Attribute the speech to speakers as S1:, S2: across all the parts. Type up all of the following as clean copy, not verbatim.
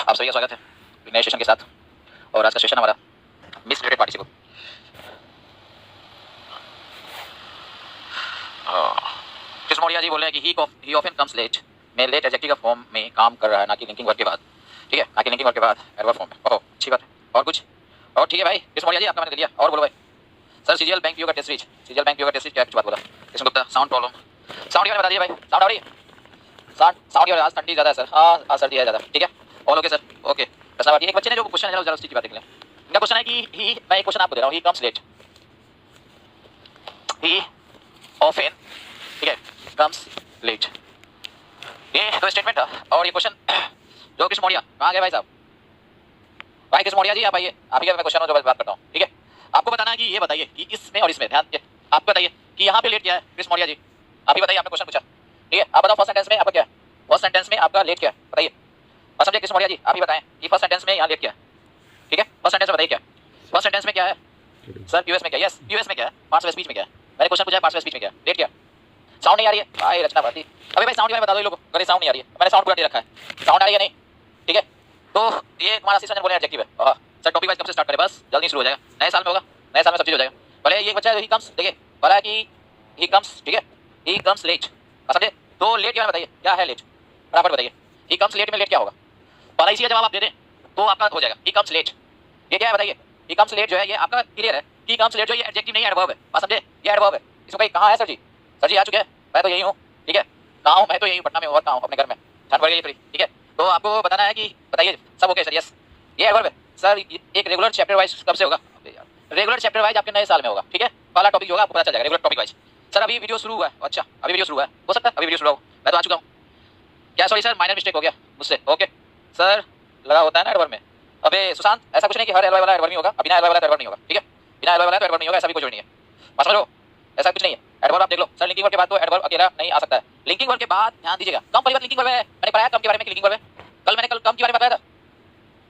S1: आप सभी का स्वागत है नए सेशन के साथ। और आज का सेशन हमारा misrelated participle. Krishna Maurya ji बोल रहे हैं कि ही ऑफन कम्स लेट में लेट एडजेक्टिव का फॉर्म में काम कर रहा है, ना कि लिंकिंग वर्ब के बाद। ठीक है, ना कि लिंकिंग वर्ब के बाद एडवर्ब फॉर्म में। ओह अच्छी बात है। और कुछ और ठीक है भाई कृष्ण मौर्य जी, आपका मैंने दे लिया। और बोलो भाई। सर सीजीएल बैंक पीओ का test series, CGL bank PO का टेस्ट सीरीज क्या कुछ बात बोला Krishna Gupta. Sound problem, sound बता दीजिए भाई। साउंड आ रही है? साउंड आज ठंडी ज़्यादा है सर। हाँ आज सर्दी है ज़्यादा। ठीक है ऑल ओके सर। ओके प्रश्न एक बच्चे ने जो क्वेश्चन है जरा उसकी बात देख लें। इनका क्वेश्चन है कि मैं एक क्वेश्चन आपको दे रहा हूँ, he comes late, he often, ठीक है कम्स लेट, ये तो स्टेटमेंट है। और ये क्वेश्चन जो कृष्ण मौर्य कहाँ गए भाई साहब? भाई कृष्ण मौर्य जी आप आइए, आप ही का मैं क्वेश्चन जो बात करता हूँ। ठीक है आपको बताना है कि ये बताइए कि इसमें और इसमें, ध्यान आप बताइए कि यहाँ पे लेट क्या है कृष्ण मौर्य जी, आप ही बताइए। आपने क्वेश्चन पूछा, ठीक है आप बताओ फर्स्ट सेंटेंस में आपका क्या है, फर्स्ट सेंटेंस में आपका लेट क्या है बताइए। बस समझे कृष्ण मौर्य जी, आप ही बताएं कि फर्स्ट सेंटेंस में यहाँ लेट क्या है। ठीक है फर्स्ट सेंटेंस में बताइए क्या फर्स्ट सेंटेंस में क्या है सर? पीओएस में क्या? यस पीओएस में क्या है? पार्ट्स ऑफ स्पीच में क्या है? मैंने क्वेश्चन पूछा पार्ट्स ऑफ स्पीच में क्या है? लेट क्या? साउंड नहीं आ रही है भाई रचना भारती। अबे भाई साउंड के बारे में बता दो ये लोगों को। अरे साउंड नहीं आ रही है, मैंने साउंड पूरा दे रखा है। साउंड आ रही है नहीं? ठीक है तो ये तुम्हारा असिस्टेंट बोले एडजेक्टिव है। हां सर टॉपिक वाइज कब से स्टार्ट करें? बस जल्दी शुरू हो जाएगा, नए साल में होगा, नए साल में सब चीज हो जाएगा। भले ये बच्चा ही कम्स, देखिए भला कि ही कम्स, ठीक है ही कम्स लेट, समझे? तो लेट के बारे में बताइए क्या है लेट, बराबर बताइए। ही कम्स लेट में लेट क्या होगा? पर इसी का जवाब आप दे दें तो आपका हो जाएगा। ही कम्स लेट ये क्या है बताइए? ही कम्स लेट जो है ये आपका क्लियर है। ही कम्स लेट जो ये एडजेक्टिव नहीं है, एडवर्ब है। बात समझे? ये एडवर्ब है। इसको कहीं कहाँ है सर जी? सर जी आ चुके हैं, मैं तो यही हूँ। ठीक है कहाँ हूँ? मैं तो यही पटना में हूँ और कहाँ हूँ? अपने घर में, ठंड पड़ गई थोड़ी। ठीक है तो आपको बताना है कि बताइए सब ओके सर? यस ये एडवर्ब है सर। एक रेगुलर चैप्टर वाइज कब से होगा? रेगुलर चैप्टर वाइज आपके नए साल में होगा। ठीक है पहला टॉपिक होगा, आपको पता चल जाएगा रेगुलर टॉपिक वाइज। सर अभी वीडियो शुरू हुआ है? अच्छा अभी वीडियो शुरू हुआ है, हो सकता है अभी वीडियो शुरू हो, मैं तो आ चुका हूँ क्या? सॉरी सर माइनर मिस्टेक हो गया मुझसे। ओके सर लगा होता है ना एडवर्ब में। अबे सुशांत ऐसा कुछ नहीं कि हर एडवर्ब वाला एडवर्ब नहीं होगा, बिना एडवर्ब वाला एडवर्ब नहीं होगा। ठीक है बिना एडवर्ब वाला एडवर्ब नहीं होगा, ऐसा भी कुछ नहीं है। बस समझो ऐसा कुछ नहीं है। एडवर्ब आप देख लो सर, लिंकिंग वर्ब के बाद तो एडवर्ब अकेला नहीं आ सकता है। लिंकिंग वर्ब के बाद ध्यान दीजिएगा, कम पहली बात लिंकिंग वर्ब है। मैंने पढ़ाया कम के बारे में, लिंकिंग वर्ब है। कल मैंने कम के बारे में बताया था।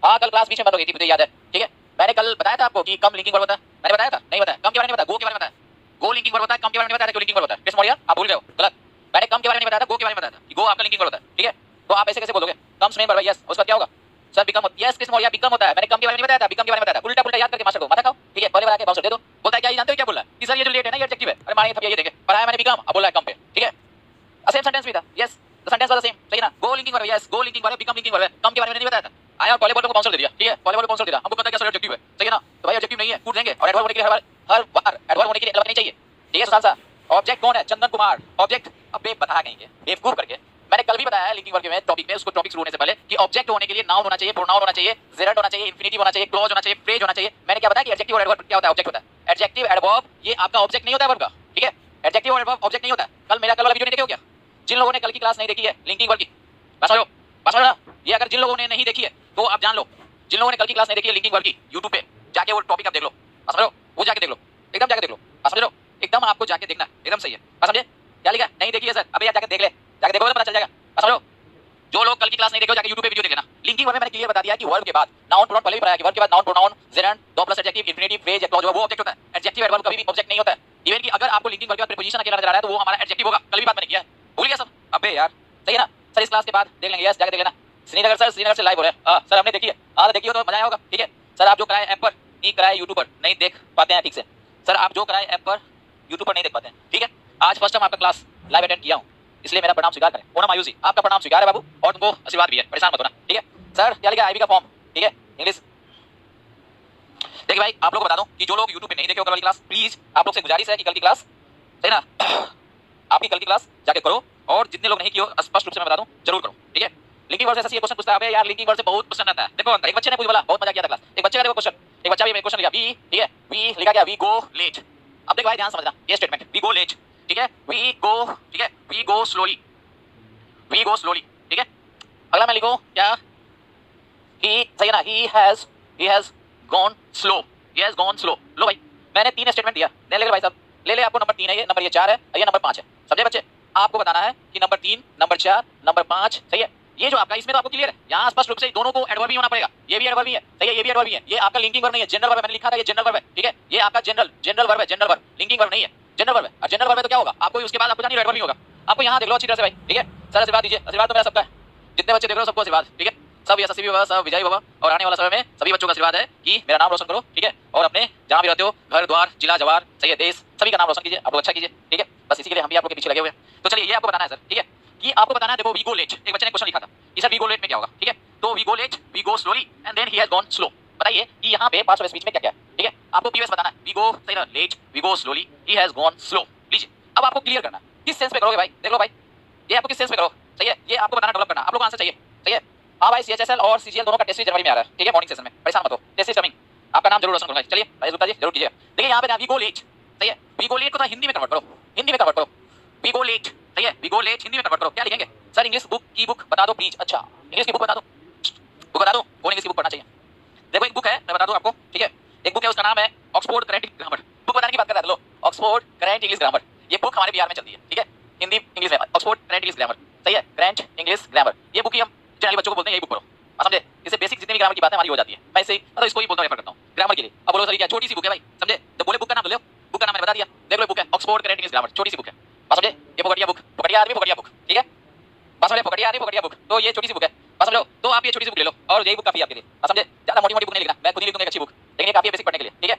S1: हाँ कल क्लास बीच में बंद हो गई थी, मुझे याद है। ठीक है मैंने कल बताया था आपको कि कम लिंकिंग वर्ब होता है, मैंने बताया था नहीं बताया? कम के बारे में बताया, गो के बारे में बताया। गो लिंकिंग वर्ब होता है, कम के बारे में बताया था क्यों लिंकिंग वर्ब होता है। कृष्ण मौर्य आप भूल गए हो, गलत। मैंने कम के बारे में बताया था, गो के बारे में बताया था कि गो आपका लिंकिंग वर्ब होता है। ठीक है तो आप ऐसे कैसे बोलोगे? कम्स मेन वर्ब है, यस उसका क्या होगा sir? Become. Yes Krishna Maurya become होता है। मैंने कम के बारे में बताया था, बिकम के बारे में बताया था। उल्टा पुल्टा याद करके मास्टर को माथा खाओ। ठीक है पहले बता के बाउंसर दे दो। बोलता है क्या जानते हो क्या बोला कि सर ये जो लेट है ना ये एडजेक्टिव है। अरे मानिए तब ये देखे पढ़ाया मैंने बिकम, अब बोला है कम पे। ठीक है सेम सेंटेंस भी था, yes the sentence was the same, सही ना? गो लिंकिंग वर्ब है, यस गो लिंकिंग वर्ब है, बिकम लिंकिंग वर्ब है। कम के बारे में नहीं बताया था, आया और पहले बोल को बाउंसर दे दिया। ठीक है पहले बोल को बाउंसर दे दिया, हमको पता है क्या सर एडजेक्टिव है, सही है ना? तो भाई एडजेक्टिव नहीं है, कूट देंगे। और एडवर्ब होने के लिए हर बार एडवर्ब होने के लिए एडवर्ब नहीं चाहिए। ठीक है सुशांत सर ऑब्जेक्ट कौन है? चंदन कुमार ऑब्जेक्ट। अब बता कहेंगे बेवकूफ करके। मैंने कल भी बताया लिंकिंग वर्ब में टॉपिक में, उसको टॉपिक शुरू होने से पहले कि ऑब्जेक्ट होने के लिए नाउन होना चाहिए, प्रोनाउन होना चाहिए, जेरंड होना चाहिए, इंफिनिटिव होना चाहिए, क्लॉज होना चाहिए, फ्रेज होना चाहिए। मैंने क्या बताया कि एडजेक्टिव और एडवर्ब क्या होता है? ऑब्जेक्ट होता है। एडजेक्टिव एडवर्ब ये आपका ऑब्जेक्ट नहीं होता है वर्ब का। ठीक है एडजेक्टिव और एडवर्ब ऑब्जेक्ट नहीं होता है। कल मेरा कल वाला वीडियो नहीं देखे हो क्या? जिन लोगों ने कल की क्लास नहीं देखी है लिंकिंग वर्ब की, बस समझो ना, ये अगर जिन लोगों ने नहीं देखी है तो आप जान लो, जिन लोगों ने कल की क्लास नहीं देखी है लिंकिंग वर्ब की, यूट्यूब पे जाके वो टॉपिक आप देख लो, बस समझो वो जाके देख लो, एकदम जाके देख लो, बस समझो एकदम आपको जाके देखना एकदम सही है। बस समझे क्या लिखा? नहीं देखी है सर? अबे यार जाके देख ले, जाके देखो तो पता चल जाएगा। बस समझो जो लोग कल की क्लास नहीं देखे हो जाके यूट्यूब पे वीडियो देख लेना। लिंकिंग वर्ब में मैंने क्लियर बता दिया कि वर्ब के बाद नाउन प्रोनाउन, पहले भी बताया कि वर्ब के बाद नाउन प्रोनाउन जेरंड दो plus adjective infinitive phrase clause वो ऑब्जेक्ट होता है। एडजेक्टिव एडवर्ब कभी भी ऑब्जेक्ट नहीं होता है। इवन कि अगर आपको लिंकिंग वर्ब के बाद प्रीपोजिशन अकेला नजर आ रहा है तो वो हमारा एडजेक्टिव होगा। कल भी बात मैंने किया है, भूल गया सब? अबे यार सही है ना सर? इस क्लास के बाद देख लेंगे, यस जाके देख लेना। श्रीनगर सर, श्रीनगर से लाइव हो रहा है। हां सर हमने देखी है। हां देखी हो तो मजा आया होगा। ठीक है सर आप जो कराए ऐप पर नहीं कराए यूट्यूब पर नहीं देख पाते हैं ठीक से। सर आप जो कराए ऐप पर यूट्यूब पर नहीं देख पाते हैं। ठीक है आज फर्स्ट टाइम आपका क्लास लाइव अटेंड किया हूं, इसलिए मेरा प्रणाम स्वीकार करें। ओनम आयुषी आपका प्रणाम स्वीकार है बाबू, और तुमको आशीर्वाद भी है, परेशान मत होना। ठीक है सर क्या लिखा आईबी का फॉर्म? ठीक है इंग्लिश। देखिए भाई आप लोग को बता दूं कि जो लोग यूट्यूब पे नहीं देखे हो कल वाली क्लास, प्लीज आप लोग से गुजारिश है कि कल की क्लास, सही ना, आपकी कल की क्लास जाके करो। और जितने लोग नहीं किए हो स्पष्ट रूप से मैं बता दूं जरूर करो। ठीक है लिंकिंग वर्ब से ऐसा ये क्वेश्चन पूछता है, अबे यार लिंकिंग वर्ब से बहुत क्वेश्चन आता है। देखो एक बच्चे ने पूछ बोला, बहुत मजा किया था क्लास। एक बच्चे का देखो क्वेश्चन, एक बच्चा भी मेरे क्वेश्चन लिखा वी, ठीक है वी लिखा क्या? We go late. अब देख भाई ध्यान समझना ये स्टेटमेंट, वी गो लेट, ठीक है वी गो, ठीक है we go slowly, we go slowly. ठीक है अगला मैं लिखूं क्या? ही, सही है ना? He has gone slow, he has gone slow. लो भाई मैंने 3 स्टेटमेंट दिया, ले ले भाई साहब, ले ले। आपको नंबर 3 है ये, नंबर ये 4 है, ये नंबर 5 है। समझे बच्चे? आपको बताना है कि नंबर 3, नंबर 4, नंबर 5, सही है? ये जो आपका इसमें तो आपको क्लियर है, यहाँ स्पष्ट रूप से दोनों को एडवर्ब ही होना पड़ेगा। ये भी एडवर्ब ही है, सही है, ये भी एडवर्ब ही है। ये आपका लिंकिंग वर्ब नहीं है, जनरल वर्ब है। मैंने लिखा था ये जनरल वर्ब है। ठीक है ये आपका जनरल वर्ब है, जनरल वर्ब, लिंकिंग वर्ब नहीं है, जनरल वर्ब है। और जनरल वर्ब है तो क्या होगा? आपको उसके बाद आपको जानिए एडवर्ब ही होगा। आपको यहाँ देख लो अच्छी तरह से भाई। ठीक है सर आशीर्वाद दीजिए, आशीर्वाद तो मेरा सबका है, जितने बच्चे देख रहे हो सबको आशीर्वाद। ठीक है सब यशस्वी भव, सब विजयी भव और आने वाला समय में सभी बच्चों का आशीर्वाद है कि मेरा नाम रोशन करो, ठीक है, और अपने जहां भी रहते हो घर द्वार जिला जवार सही है देश सभी का नाम रोशन कीजिए, आप लोग अच्छा कीजिए, ठीक है, बस इसी के लिए हम भी आप लोग के पीछे लगे हुए हैं। तो चलिए ये आपको बताना है सर, ठीक है, कि आपको बताना है, देखो वी गो लेट, एक बच्चे ने क्वेश्चन लिखा था कि सर वी गो लेट में क्या होगा, ठीक है, तो we go late, we go slowly and then he has gone slow. बताइए कि यहाँ पे पास्ट और स्पीच में क्या क्या है, ठीक है, आपको पीवीएस बताना है, वी गो सही ना late, we go slowly, he has gone slow. लीजिए अब आपको क्लियर करना किस सेंस में करोगे भाई, देख लो भाई ये आपको किस सेंस में करो, सही है, ये आपको बताना डेवलप करना, आप लोग आंसर चाहिए, सही है। हाँ भाई सीएचएसएल और सीजीएल दोनों का टेस्ट जनवरी में आ रहा है, ठीक है, मॉर्निंग सेशन में, परेशान मत हो, टेस्ट इज कमिंग, आपका नाम जरूर रोशन करूंगा। चलिए भाई गुप्ता जी जरूर कीजिए। देखिए यहाँ पे वी गो लेट, सही है, वी गो लेट को तो हिंदी में कन्वर्ट करो, हिंदी में कन्वर्ट करो, वी गो लेट, सही है, वी गो लेट हिंदी में कन्वर्ट करो, क्या लिखेंगे सर, इंग्लिश बुक की बुक बता दो प्लीज। अच्छा इंग्लिश की बुक बता दो, बुक बता दो, कौन इंग्लिश की बुक पढ़ना चाहिए। देखो एक बुक है मैं बता दूं आपको, ठीक है, एक बुक है उसका नाम है Oxford current English grammar, book बताने की बात कर रहा था, लो ऑक्सफोर्ड करंट इंग्लिश ग्रामर, ये बुक हमारे बिहार में चलती है, ठीक है, हिंदी इंग्लिश में ऑक्सफोर्ड करंट इंग्लिश ग्रामर, सही है, करंट इंग्लिश ग्रामर, ये बुक ही हम जनरली बच्चों को बोलते हैं, यही बुक पढ़ो, समझे, इससे बेसिक जितनी भी ग्रामर की बातें हमारी हो जाती है, मैं इसे मतलब इसको ही बोलता हूं, रेफर करता हूं ग्रामर के लिए। अब बोलो सर क्या छोटी सी बुक है भाई, समझे, जब बोले बुक का नाम तो लो, बुक का नाम मैंने बता दिया, देख लो बुक है ऑक्सफोर्ड करंट इंग्लिश ग्रामर, छोटी सी बुक है, बस समझे, ये पकड़िया बुक, पकड़िया आदमी पकड़िया बुक, ठीक है, बस समझे, पकड़िया आदमी पकड़िया बुक, तो ये छोटी सी बुक है, बस समझो, तो आप ये छोटी सी बुक ले लो और यही बुक काफी है आपके लिए, बस समझे, ज्यादा मोटी मोटी बुक नहीं लिखना, मैं खुद ही लिख दूंगा एक अच्छी बुक, लेकिन ये काफी है बेसिक पढ़ने के लिए, ठीक है,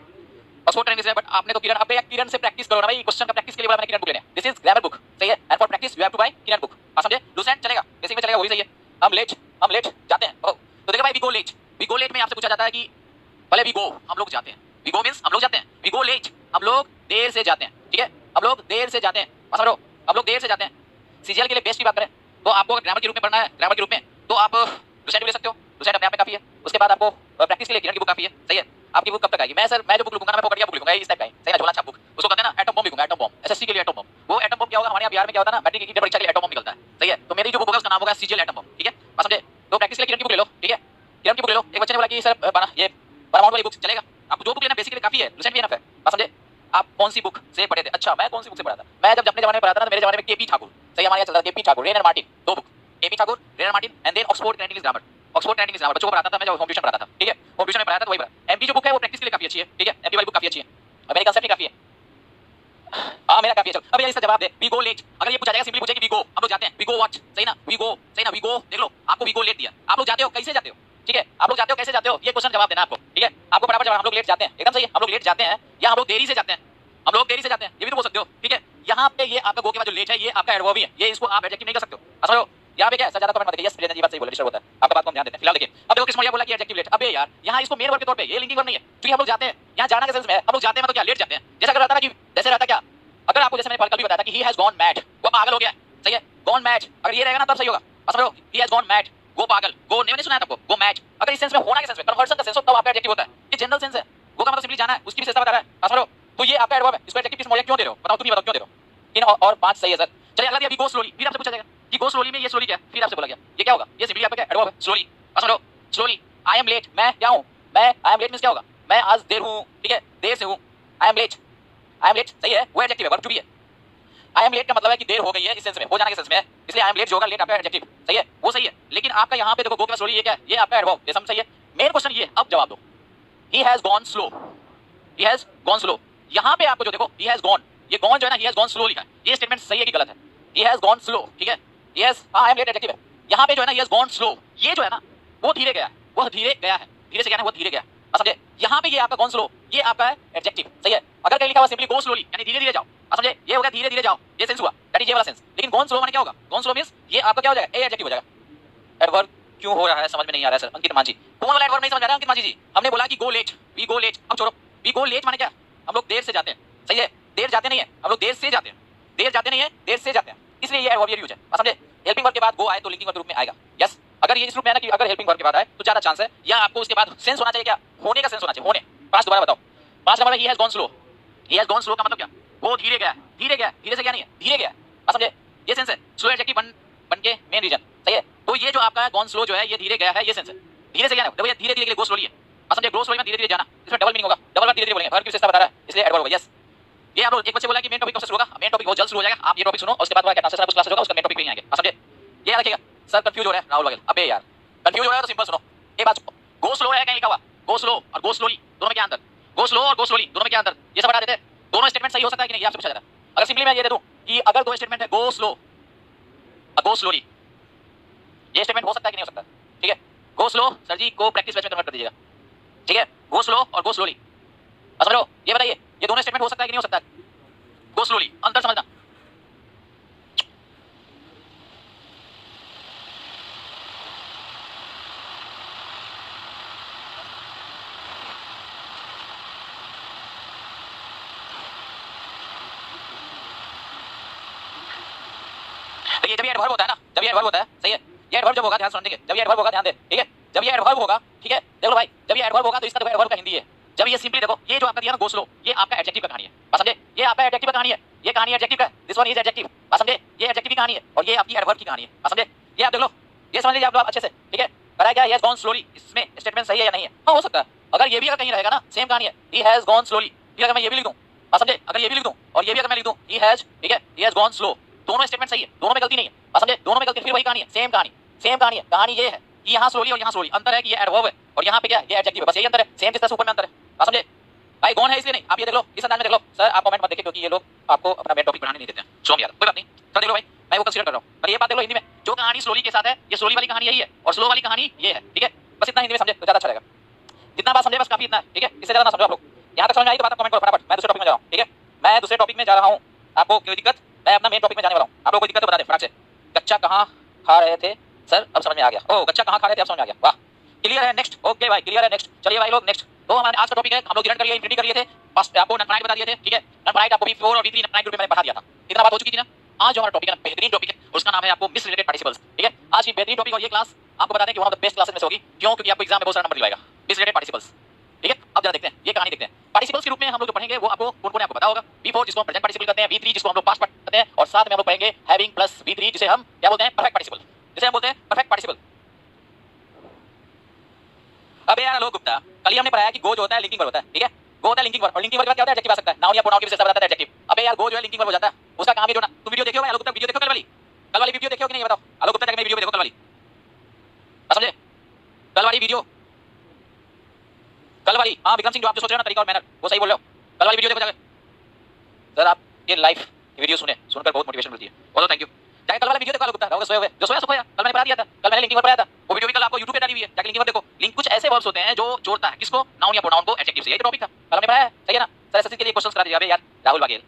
S1: ऑक्सफोर्ड करंट इंग्लिश, बट आपने तो किरण, अब किरण से प्रैक्टिस करो ना भाई, क्वेश्चन का प्रैक्टिस के लिए बोला मैंने किरण बुक लेने, दिस इज ग्रामर बुक, सही है, and for practice you have to buy Kiran book, बस समझे, लूसेंट चलेगा, बेसिक में चलेगा, वही सही है, हम लेट जाते हैं, तो देखो भाई वी गो लेट में आपसे पूछा जाता है कि भले वी गो हम लोग जाते हैं, वी गो मींस हम लोग जाते हैं, वी गो लेट हम लोग देर से जाते हैं, ठीक है, हम लोग देर से जाते हैं, बस समझो, हम लोग देर से जाते हैं। सीजीएल के लिए बेस्ट की बात करें तो आपको अगर ग्रामर के रूप में पढ़ना है, ग्रामर के रूप में तो आप लुसेंट ले सकते हो, लुसेंट अपने आप में काफी है, उसके बाद आपको प्रैक्टिस के लिए किरण की बुक काफी है, सही है, आपकी बुक कब तक आएगी, मैं सर मैं जो बुक लिखूंगा ना मैं पकड़िया बुक लिखूंगा, इस टाइप का सही है, झोला छाप बुक, उसको कहते हैं ना एटम बम लिखूंगा, एटम बम, एसएससी के लिए एटम बम, वो एटम बम क्या होगा, हमारे यहाँ बिहार में क्या होता है ना, मैट्रिक की परीक्षा के लिए एटम बम निकलता है, सही है, तो मेरी जो बुक होगा उसका नाम होगा सीजीएल एटम बम, ठीक है, बस समझे, तो प्रैक्टिस के लिए किरण की बुक ले लो, ठीक है, किरण की बुक ले लो। एक बच्चे ने बोला कि सर ये पैरामाउंट वाली बुक चलेगा, आपको जो बुक लेना बेसिकली काफी है, लुसेंट भी एनफ है, बस समझे, आप कौन सी बुक से पढ़े थे, अच्छा मैं कौन सी बुक से पढ़ा था, मैं जब अपने जमाने में पढ़ा था ना, मेरे जमाने में केपी ठाकुर, सही हमारे यहाँ चलता था KP Thakur, Wren and Martin, दो book, KP Thakur, Wren and Martin and then Oxford current English grammar, Oxford current English grammar बच्चों को पढ़ाता था मैं, जब होम ट्यूशन पढ़ाता था, ठीक है, होम ट्यूशन में पढ़ाया था तो वही पढ़ा। एमपी जो बुक है वो प्रैक्टिस के लिए काफी अच्छी है, ठीक है, एमपी वाली बुक काफी अच्छी है, और मेरी कंसेप्ट भी काफी है, हाँ मेरा काफी है। चलो अब इसका जवाब दे, वी गो लेट, अगर ये पूछा जाएगा सिंपली पूछेगा वी गो, हम लोग जाते हैं, वी गो व्हाट, सही ना, वी गो, सही ना, वी गो, देख लो आपको वी गो लेट दिया, आप लोग जाते हो कैसे जाते हो, ठीक है, आप लोग जाते हो कैसे जाते हो, ये क्वेश्चन जवाब देना आपको, ठीक है, आपको बराबर जवाब, हम लोग लेट जाते हैं, एकदम सही है, हम लोग लेट जाते हैं या हम लोग देरी से जाते हैं, हम लोग देरी से जाते हैं, ये भी तो बोल सकते हो, ठीक है, यहाँ पे ये आपका गो के बाद जो लेट है ये आपका एडवर्ब है, ये इसको आप एडजेक्टिव नहीं कर सकते हो, समझो, यहाँ पे क्या है सर, ज्यादा कमेंट मत देखिए, यस प्रियंका जी बात सही बोले, डिस्टर्ब होता है, आपका बात को हम ध्यान देते हैं, फिलहाल देखिए, अब देखो किस मरिया बोला कि एडजेक्टिव लेट, अबे यार यहाँ इसको मेन वर्ब के तौर पे, ये लिंकिंग वर्ब नहीं है, क्योंकि हम लोग जाते हैं, यहाँ जाना के सेंस में है, हम लोग जाते हैं मतलब क्या लेट जाते हैं, जैसा अगर रहता ना कि जैसे रहता क्या, अगर आपको जैसे मैंने कल भी बताया था कि ही हैज गॉन मैड, वो पागल हो गया, सही है, गॉन मैड, अगर ये रहेगा ना तब सही होगा, समझो, ही हैज गॉन मैड, वो पागल, गो नहीं सुना है आपको, गो मैड, अगर इस सेंस में होना के सेंस में, कन्वर्जन का सेंस हो तब आपका एडजेक्टिव होता है, ये जनरल सेंस है, गो का मतलब सिंपली जाना है, उसकी विशेषता बता रहा है, समझो, तो ये आपका एडवर्ब है, इसको एडजेक्टिव किस मॉडल क्यों दे रहे हो, बताओ, तुम ही बताओ क्यों दे रहे हो, इन और पांच सही है सर। चलिए अगला दिया वी गो स्लोली, फिर आपसे पूछा जाएगा कि गो स्लोली में ये स्लोली क्या, फिर आपसे बोला गया ये क्या होगा, ये सिंपली आपका क्या एडवर्ब है, स्लोली, समझो, स्लोली, आई एम लेट, मैं क्या हूं, मैं आई एम लेट मींस क्या होगा, मैं आज देर हूं, ठीक है, देर से हूं, I am late, I am late सही है, वो एडजेक्टिव है, वर्ब टू बी है, आई एम लेट का मतलब है कि देर हो गई है, इस सेंस में, हो जाने के सेंस में है, इसलिए आई एम लेट जो होगा, लेट आपका एडजेक्टिव सही है, वो सही है, लेकिन आपका यहाँ पे देखो गो के बाद स्लोली ये क्या है, ये आपका एडवर्ब, ये समझ सही है, मेन क्वेश्चन ये, अब जवाब दो, ही has gone slow, he has gone slow, यहाँ पे आपको जो देखो ही हैज गॉन, ये गॉन जो है ना, ही हैज गॉन स्लो लिखा है, ये स्टेटमेंट सही है कि गलत है, ही हैज गॉन स्लो, ठीक है, he has, I am late adjective है, यहाँ पे जो है ना ही हैज गॉन स्लो, ये जो है ना वो धीरे गया है, वो धीरे गया है, धीरे से गया है, वो धीरे गया है, समझे, यहाँ पे ये आपका गॉन स्लो, ये आपका है एडजेक्टिव, सही है, अगर कहीं लिखा हुआ सिंपली गो स्लोली यानी धीरे धीरे जाओ, समझे, ये हो गया धीरे धीरे जाओ, ये सेंस हुआ, दैट इज ये वाला सेंस, लेकिन गॉन स्लो माने क्या होगा, गॉन स्लो मींस ये आपका क्या हो जाएगा, ए एडजेक्टिव हो जाएगा, एडवर्ब क्यों हो रहा है समझ में नहीं आ रहा है सर, अंकित मांझी, कौन वाला एडवर्ब नहीं समझ आ रहा है अंकित मांझी जी, हमने बोला कि go late, we go late, अब छोड़ो, वी गो लेट माने क्या, हम लोग देर से जाते हैं, सही है, देर जाते नहीं है, हम लोग देर से जाते हैं, देर जाते नहीं है, देर से जाते हैं, इसलिए ये एडवर्ब यूज है, समझे, हेल्पिंग वर्ब के बाद गो आए तो लिंकिंग वर्ब के रूप में आएगा, यस, अगर ये इस रूप में है ना कि अगर हेल्पिंग वर्ब के बाद आए तो ज्यादा चांस है, या आपको उसके बाद सेंस होना चाहिए, क्या होने का सेंस होना चाहिए, होने, पांच दोबारा बताओ, पांच number he has gone slow, he has gone slow का मतलब क्या, वो धीरे गया, धीरे गया, धीरे से क्या नहीं है, धीरे गया, समझे, ये सेंस है, स्लो एडजेक्टिव बन के मेन रीजन, सही है, तो ये जो आपका गॉन स्लो जो है ये धीरे गया है, ये सेंस है, धीरे से क्या है, धीरे धीरे के लिए गो स्लोली है, समझे, गो स्लोली में धीरे धीरे जाना, इसमें डबल मीनिंग होगा, डबल बार धीरे धीरे बोलेंगे, हर की विशेषता बता रहा है, इसलिए एडवर्ब होगा, यस, ये आप लोग एक बच्चे बोला कि मेन टॉपिक कब से होगा, मेन टॉपिक बहुत जल्द शुरू हो जाएगा, आप ये टॉपिक सुनो और उसके बाद क्या ट्रांसलेशन कुछ क्लासेस होगा, उसका मेन टॉपिक पे आएंगे, समझे, ये याद रखिएगा, सर कंफ्यूज हो रहा है राहुल वगैरह, अबे यार कंफ्यूज हो रहा है तो सिंपल सुनो, एक बात, गो स्लो है कहीं लिखा हुआ, गो स्लो और गो स्लोली दोनों में क्या अंतर, गो स्लो और गो स्लोली दोनों में क्या अंतर, ये सब बता देते हैं, दोनों स्टेटमेंट सही हो सकता है कि नहीं, ये आपसे पूछा जाता है, अगर सिंपली मैं ये दे दूं कि अगर दो स्टेटमेंट है गो स्लो और गो स्लोली, ये स्टेटमेंट हो सकता है कि नहीं हो सकता, ठीक है, गो स्लो सर जी को प्रैक्टिस बैच में कन्वर्ट कर दीजिएगा, ठीक है। गो स्लो और गो स्लोली, समझ लो। ये बताइए ये दोनों स्टेटमेंट हो सकता है कि नहीं हो सकता? गो स्लोली, अंतर समझना। तो ये जब ये एडवर्ब होता है ना, जब ये एडवर्ब होता है, सही है, ये एडवर्ब जब होगा, ध्यान सुनिए, जब ये एडवर्ब होगा ध्यान दे, ठीक है, जब ये एडवर्ब होगा, ठीक है, देख लो भाई, जब ये एडवर्ब होगा तो इसका देखो एडवर्ब का हिंदी है। जब ये सिंपली देखो, ये जो आपका दिया ना गो स्लो, ये आपका एडजेक्टिव का कहानी है, बात समझे? ये आपका एडजेक्टिव का कहानी है, ये कहानी एडजेक्टिव का, दिस वन इज एडजेक्टिव, बात समझे? ये एडजेक्टिव की कहानी है और ये आपकी एडवर्ब की कहानी है, बात समझे? ये आप देख लो, ये समझ लीजिए आप लोग अच्छे से, ठीक है। कराया क्या, he has gone slowly, इसमें स्टेटमेंट सही है या नहीं है? हाँ हो सकता है, अगर ये भी अगर कहीं रहेगा ना, सेम कहानी है, he has gone slowly, ठीक है, अगर मैं ये भी लिख दूं, बात समझे? अगर ये भी लिख दूं और ये भी अगर मैं लिख दूं, he has, ठीक है, he has gone slow, दोनों स्टेटमेंट सही है, दोनों में गलती नहीं है, बात समझे? दोनों में गलती, फिर वही कहानी है, सेम कहानी, सेम कहानी है। कहानी ये है कि यहाँ स्लोली और यहाँ स्लोली, अंतर है कि ये एडवर्ब है और यहाँ पे क्या है, ये एडजेक्टिव है, बस यही अंतर है, सेम किसका ऊपर में अंतर है, बात समझे? भाई गॉन है इसलिए नहीं, आप ये देख लो, इस अंदाज में देख लो। सर आप कमेंट मत देखिए क्योंकि ये लोग आपको अपना मेन टॉपिक पढ़ाने नहीं देते हैं, शो यार, कोई बात नहीं। सर देख लो भाई, मैं वो कंसीडर कर रहा हूँ, पर ये बात देख लो हिंदी में, जो कहानी स्लोली के साथ है, ये स्लोली वाली कहानी यही है और स्लो वाली कहानी ये है, ठीक है। बस इतना हिंदी में समझे तो ज्यादा अच्छा रहेगा, जितना बात समझे बस काफी इतना है, ठीक है, इससे ज्यादा ना समझो आप लोग। यहाँ तक समझ में आई तो बात आप कमेंट करो फटाफट, मैं दूसरे टॉपिक में जा रहा हूँ, ठीक है, मैं दूसरे टॉपिक में जा रहा हूँ। आपको कोई दिक्कत? मैं अपना मेन टॉपिक में जाने वाला हूँ, आप लोग कोई दिक्कत तो बता दे फटाक से। कच्चा कहाँ खा रहे थे सर, अब समझ में आ गया। ओ कच्चा कहाँ खा रहे थे, अब समझ में आ गया, वाह क्लियर है। नेक्स्ट, ओके भाई क्लियर है, नेक्स्ट चलिए भाई लोग नेक्स्ट। तो हमारे आज का टॉपिक है, हम लोग डिराइव कर लिए, इंफिनिटी कर लिए थे, फर्स्ट आपको नन बता दिए थे, ठीक है। नन आपको V4 और V3 नन ग्रुप में मैंने पढ़ा दिया था, इतना बात हो चुकी थी ना। आज जो हमारा टॉपिक है ना, बेहतरीन टॉपिक है, उसका नाम है आपको मिस रिलेटेड पार्टिसिपल्स, ठीक है। आज की बेहतरीन टॉपिक और ये क्लास आपको बता दें कि one of the best classes में से होगी, क्यों? क्योंकि आपको एग्जाम में बहुत सारा नंबर दिलवाएगा, मिस रिलेटेड पार्टिसिपल्स, ठीक है। अब जरा देखते हैं ये कहानी देखते हैं। पार्टिसिपल्स के रूप में हम लोग जो पढ़ेंगे वो आपको कौन कौन आपको पता होगा। V4 जिसको हम प्रेजेंट पार्टिसिपल कहते हैं, V3 जिसको हम लोग पास्ट कहते हैं, और साथ में हम लोग पढ़ेंगे हैविंग प्लस V3 जिसे हम क्या बोलते हैं, परफेक्ट पार्टिसिपल, जिसे हम बोलते हैं परफेक्ट पार्टिसिपल। अब यार लोग गुप्ता, कल ही हमने पढ़ाया कि गो जो होता है लिंकिंग वर्ब होता है, ठीक है। गो होता है लिंकिंग वर्ब और लिंकिंग वर्ब क्या होता है, एडजेक्टिव आ सकता है, नाउन या प्रोनाउन की विशेषता बताता है एडजेक्टिव। अबे यार गो जो है लिंकिंग वर्ब हो जाता है, उसका काम ही जोड़ना। तुम वीडियो देखियो भाई आलोक गुप्ता, वीडियो देखो कल वाली वीडियो देखियो कि नहीं बताओ। आलोक गुप्ता जाके मेरी वीडियो देखो कल वाली, समझे? कल वाली वीडियो, कल वाली, हाँ विक्रम सिंह जो आप जो सोच रहे हो ना तरीका और मैनर, वो सही बोल रहे हो। कल वाली वीडियो देखो जाके। सर आप ये लाइव वीडियो सुनकर बहुत मोटिवेशन मिलती है, बोलो थैंक यू। जाके कल वाला वीडियो देखो आलोक गुप्ता, सोए हुए जो सोया सो खोया, कल मैंने पढ़ा दिया था, कल मैंने लिंकिंग वर्ब पढ़ाया था, वो वीडियो भी कल आपको YouTube पे डाली हुई है, जाके लिंकिंग वर्ब देखो। लिंक कुछ ऐसे वर्ब्स होते हैं जो जोड़ता है किसको, नाउन या प्रोनाउन को एडजेक्टिव से, ये टॉपिक था कल हमने पढ़ाया है, सही है ना। सर एसएससी के लिए क्वेश्चंस करा दीजिए। अबे यार राहुल बागेल,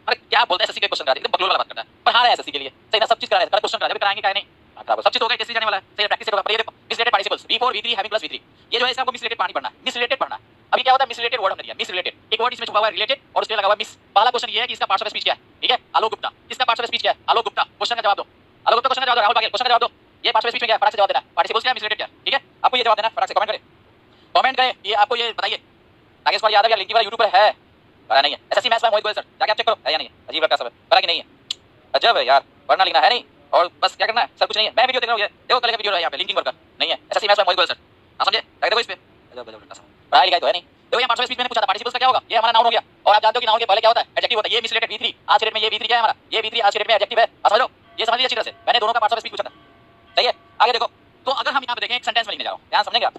S1: अरे क्या बोलते हैं एसएससी के क्वेश्चन करा दे, एकदम बकलोल वाला बात करता है, पढ़ा रहे हैं एसएससी के लिए, सही ना, सब चीज करा रहे हैं, क्वेश्चन करा दे, कराएंगे क्या नहीं, सब चीज हो गया, कैसे जाने वाला है, सही प्रैक्टिस से। ये देखो मिसरिलेटेड participles V4 V3 having plus V3, ये जो है इसका आपको मिसरिलेटेड पानी पढ़ना है, मिसरिलेटेड पढ़ना है। अभी क्या होता है, मिसरिलेटेड वर्ड हमने दिया, मिसरिलेटेड, एक वर्ड इसमें छुपा हुआ है रिलेटेड और उसके लगा हुआ मिस। पहला क्वेश्चन ये है कि इसका पार्ट्स ऑफ स्पीच क्या है, ठीक है। आलोक गुप्ता, इसका पार्ट्स ऑफ स्पीच क्या है, आलोक गुप्ता, क्वेश्चन का जवाब दो। आलोक गुप्ता क्वेश्चन का जवाब दो, राहुल बागेल क्वेश्चन का जवाब दो, ये पार्ट्स ऑफ स्पीच में क्या है, फटाक से जवाब देना है, पार्टिसिपल्स क्या है, मिसरिलेटेड क्या है, ठीक है। आपको ये जवाब देना है, फटाक से कमेंट करें, कमेंट करें, ये आपको ये बताइए। नागेश कुमार यादव यार लिंकिंग वाला यूट्यूब पर है, करा नहीं है। एसएससी मैथ्स में मोहित गोयल सर, जाके आप चेक करो है या नहीं है, अजीब लगता है सब, करा कि नहीं है, अजब है यार, पढ़ना लिखना है नहीं और बस क्या करना है, सर कुछ नहीं है। मैं वीडियो देख रहा हूं, देखो कल का वीडियो है यहाँ पे लिंकिंग वर्ब का, नहीं है एसएससी मैथ्स में मोहित गोयल सर, ना समझे, देखो इस पे, अजब अजब लगता है, पढ़ाई लिखाई तो है नहीं। देखो ये पार्ट्स ऑफ स्पीच मैंने पूछा था, पार्टिसिपल्स का क्या होगा, ये हमारा नाउन हो गया, और आप जानते हो कि नाउन के पहले क्या होता है, एडजेक्टिव होता है। ये मिसरिलेटेड V3 आज के डेट में, ये V3 क्या है हमारा, ये V3 आज के डेट में एडजेक्टिव है, समझ लो, ये समझ लीजिए अच्छी तरह से, मैंने दोनों का पार्ट्स ऑफ स्पीच पूछा था, सही है। आगे देखो, तो अगर हम यहाँ पे देखें एक सेंटेंस में लिखने जा रहा हूँ, ध्यान समझेंगे आप,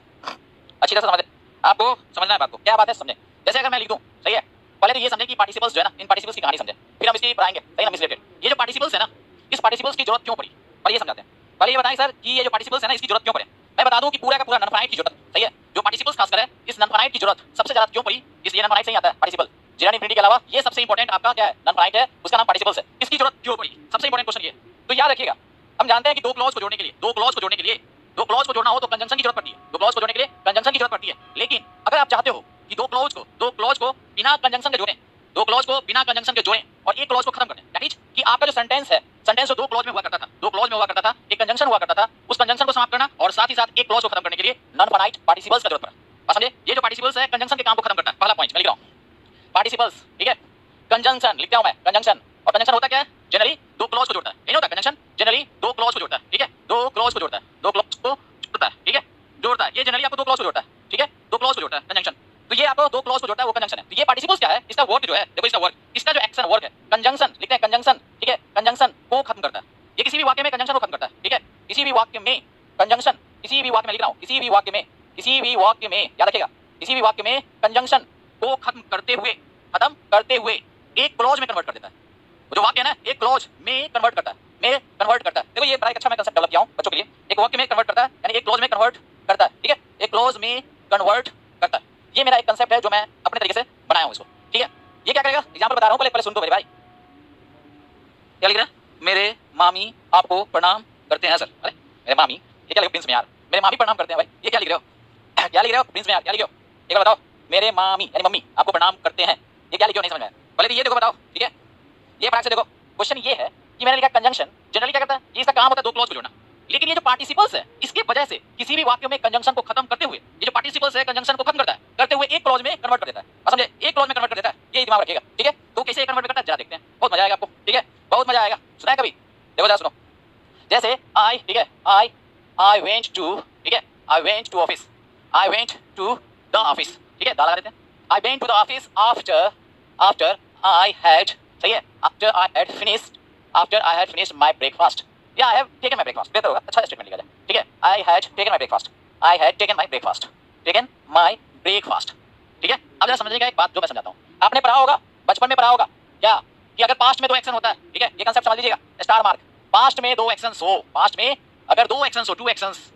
S1: अच्छी तरह से समझे, आपको समझना है बात को, क्या बात है समझे। जैसे अगर मैं लिख दूं, सही है, पहले तो ये समझे कि पार्टिसिपल्स जो है ना, इन पार्टिसिपल्स की कहानी समझे, फिर हम इसकी पढ़ाएंगे, सही ना, मिसरिलेटेड। ये जो पार्टिसिपल्स है ना, इस पार्टिसिपल्स की जरूरत क्यों पड़ी, और ये समझाते हैं। पहले ये बताएं सर कि ये जो पार्टिसिपल्स है ना, इसकी जरूरत क्यों पड़े। मैं बता दूं कि पूरा का पूरा नन फाइनाइट की जरूरत, सही है, जो पार्टिसिपल्स खासकर है, इस नन फाइनाइट की जरूरत सबसे ज्यादा क्यों पड़ी, इसलिए नन फाइनाइट से ही आता है पार्टिसिपल, जेनरल इंफिनिटी के अलावा ये सबसे इंपॉर्टेंट आपका क्या है, नन फाइनाइट है, उसका नाम पार्टिसिपल्स है, इसकी जरूरत क्यों पड़ी, सबसे इंपॉर्टेंट क्वेश्चन ये। तो याद रखिएगा, हम जानते हैं कि दो क्लॉज को जोड़ने के लिए, दो क्लॉज को जोड़ने के लिए, दो क्लॉज को जोड़ना हो तो कंजंक्शन की जरूरत पड़ती है, दो क्लॉज को जोड़ने के लिए कंजंक्शन की जरूरत पड़ती है। लेकिन अगर आप चाहते हो कि दो क्लॉज को बिना कंजंक्शन के जोड़ें, दो क्लॉज को बिना कंजंक्शन के जोड़ें और एक क्लॉज को खत्म कर दें, दैट इज कि आपका जो सेंटेंस है, सेंटेंस जो दो क्लॉज में हुआ करता था, दो क्लॉज में हुआ करता था, एक कंजंक्शन हुआ करता था, उस कंजंक्शन को समाप्त करना और साथ ही साथ एक क्लॉज को खत्म करने के लिए नन फाइनाइट पार्टिसिपल्स का जरूरत पड़ा। बात समझे, ये जो पार्टिसिपल्स है कंजंक्शन के काम को खत्म करता है, पहला पॉइंट मैं लिख रहा हूं, पार्टिसिपल्स, ठीक है। कंजंक्शन लिखता हूं मैं, कंजंक्शन, और कंजंक्शन होता क्या है, जनरली दो क्लॉज को जोड़ता है, नहीं होता कंजंक्शन, जनरली दो क्लॉज को जोड़ता है, ठीक है, दो क्लॉज को जोड़ता है, दो क्लॉज को जोड़ता है, ठीक है, जोड़ता है, ये जनरली आपको दो क्लॉज को जोड़ता है, ठीक है, दो क्लॉज को जोड़ता है कंजंक्शन। तो ये आपको दो क्लॉज को जोड़ता है, वो कंजंक्शन है। तो ये पार्टिसिपल्स क्या है, इसका वर्क जो है, देखो इसका वर्क, इसका जो एक्शन वर्क है, कंजंक्शन लिखते हैं, कंजंक्शन, ठीक है, कंजंक्शन को खत्म करता है। ये किसी भी वाक्य में कंजंक्शन को खत्म करता है, ठीक है, किसी भी वाक्य में कंजंक्शन, किसी भी वाक्य में लिख रहा हूं, किसी भी वाक्य में, किसी भी वाक्य में, याद रखिएगा, किसी भी वाक्य में कंजंक्शन को खत्म करते हुए एक क्लॉज में कन्वर्ट कर देता है। वो जो वाक्य है ना, एक क्लॉज में कन्वर्ट करता है, में कन्वर्ट करता है। देखो ये बड़ा एक अच्छा मैं कांसेप्ट डेवलप किया हूं बच्चों के लिए, एक वाक्य में कन्वर्ट करता है, यानी एक क्लॉज में कन्वर्ट करता है, ठीक है, एक क्लोज में कन्वर्ट करता है। ये मेरा एक कंसेप्ट है जो मैं अपने तरीके से बनाया हूं इसको, ठीक है। ये क्या करेगा, एग्जांपल बता रहा हूं, पहले सुन दो मेरे भाई। क्या लिख रहा है, मेरे मामी आपको प्रणाम करते हैं सर। अरे मेरे मामी, ये क्या लिख प्रिंस में यार, मेरे मामी प्रणाम करते हैं भाई, ये क्या लिख रहे हो क्या लिख रहे हो प्रिंस में यार, क्या लिख रहे हो, एक बार बताओ। मेरे मामी यानी मम्मी आपको प्रणाम करते हैं, ये क्या लिखे हो, नहीं समझ में आया। पहले तो ये देखो, बताओ, ठीक है। ये फटाक से देखो, क्वेश्चन ये है कि मैंने लिखा कंजंक्शन जनरली क्या करता है, ये इसका काम होता है दो क्लॉज को जोड़ना, लेकिन ये जो पार्टिसिपल्स है इसके वजह से किसी भी वाक्य में कंजंक्शन को खत्म करते हुए, ये जो पार्टिसिपल्स है कंजंक्शन को खत्म करता है, करते हुए एक क्लॉज में कन्वर्ट कर देता है, समझे, एक क्लॉज में कन्वर्ट कर देता है, ये दिमाग रखिएगा, ठीक है। तो कैसे कन्वर्ट करता है जरा देखते हैं, बहुत मजा आएगा आपको, ठीक है, बहुत मजा आएगा। सुना है कभी, देखो जरा सुनो। जैसे आई, ठीक है, आई वेंट टू, ठीक है, I went to office, I went to the office, ठीक है, दा लगा देते हैं। I went to the office after I had, सही है, after I had finished my breakfast, या I have taken my breakfast, बेहतर होगा, अच्छा स्टेटमेंट लिखा जाए, ठीक है। I had taken my breakfast, I had taken my breakfast, taken my breakfast, ठीक है। अब जरा समझिएगा एक बात जो मैं समझाता हूं, आपने पढ़ा होगा, बचपन में पढ़ा होगा क्या, कि अगर पास्ट में दो एक्शन होता है, ठीक है, ये कांसेप्ट समझ लीजिएगा, स्टार मार्क, पास्ट में दो एक्शंस हो, पास्ट में अगर दो एक्शंस हो, टू एक्शंस,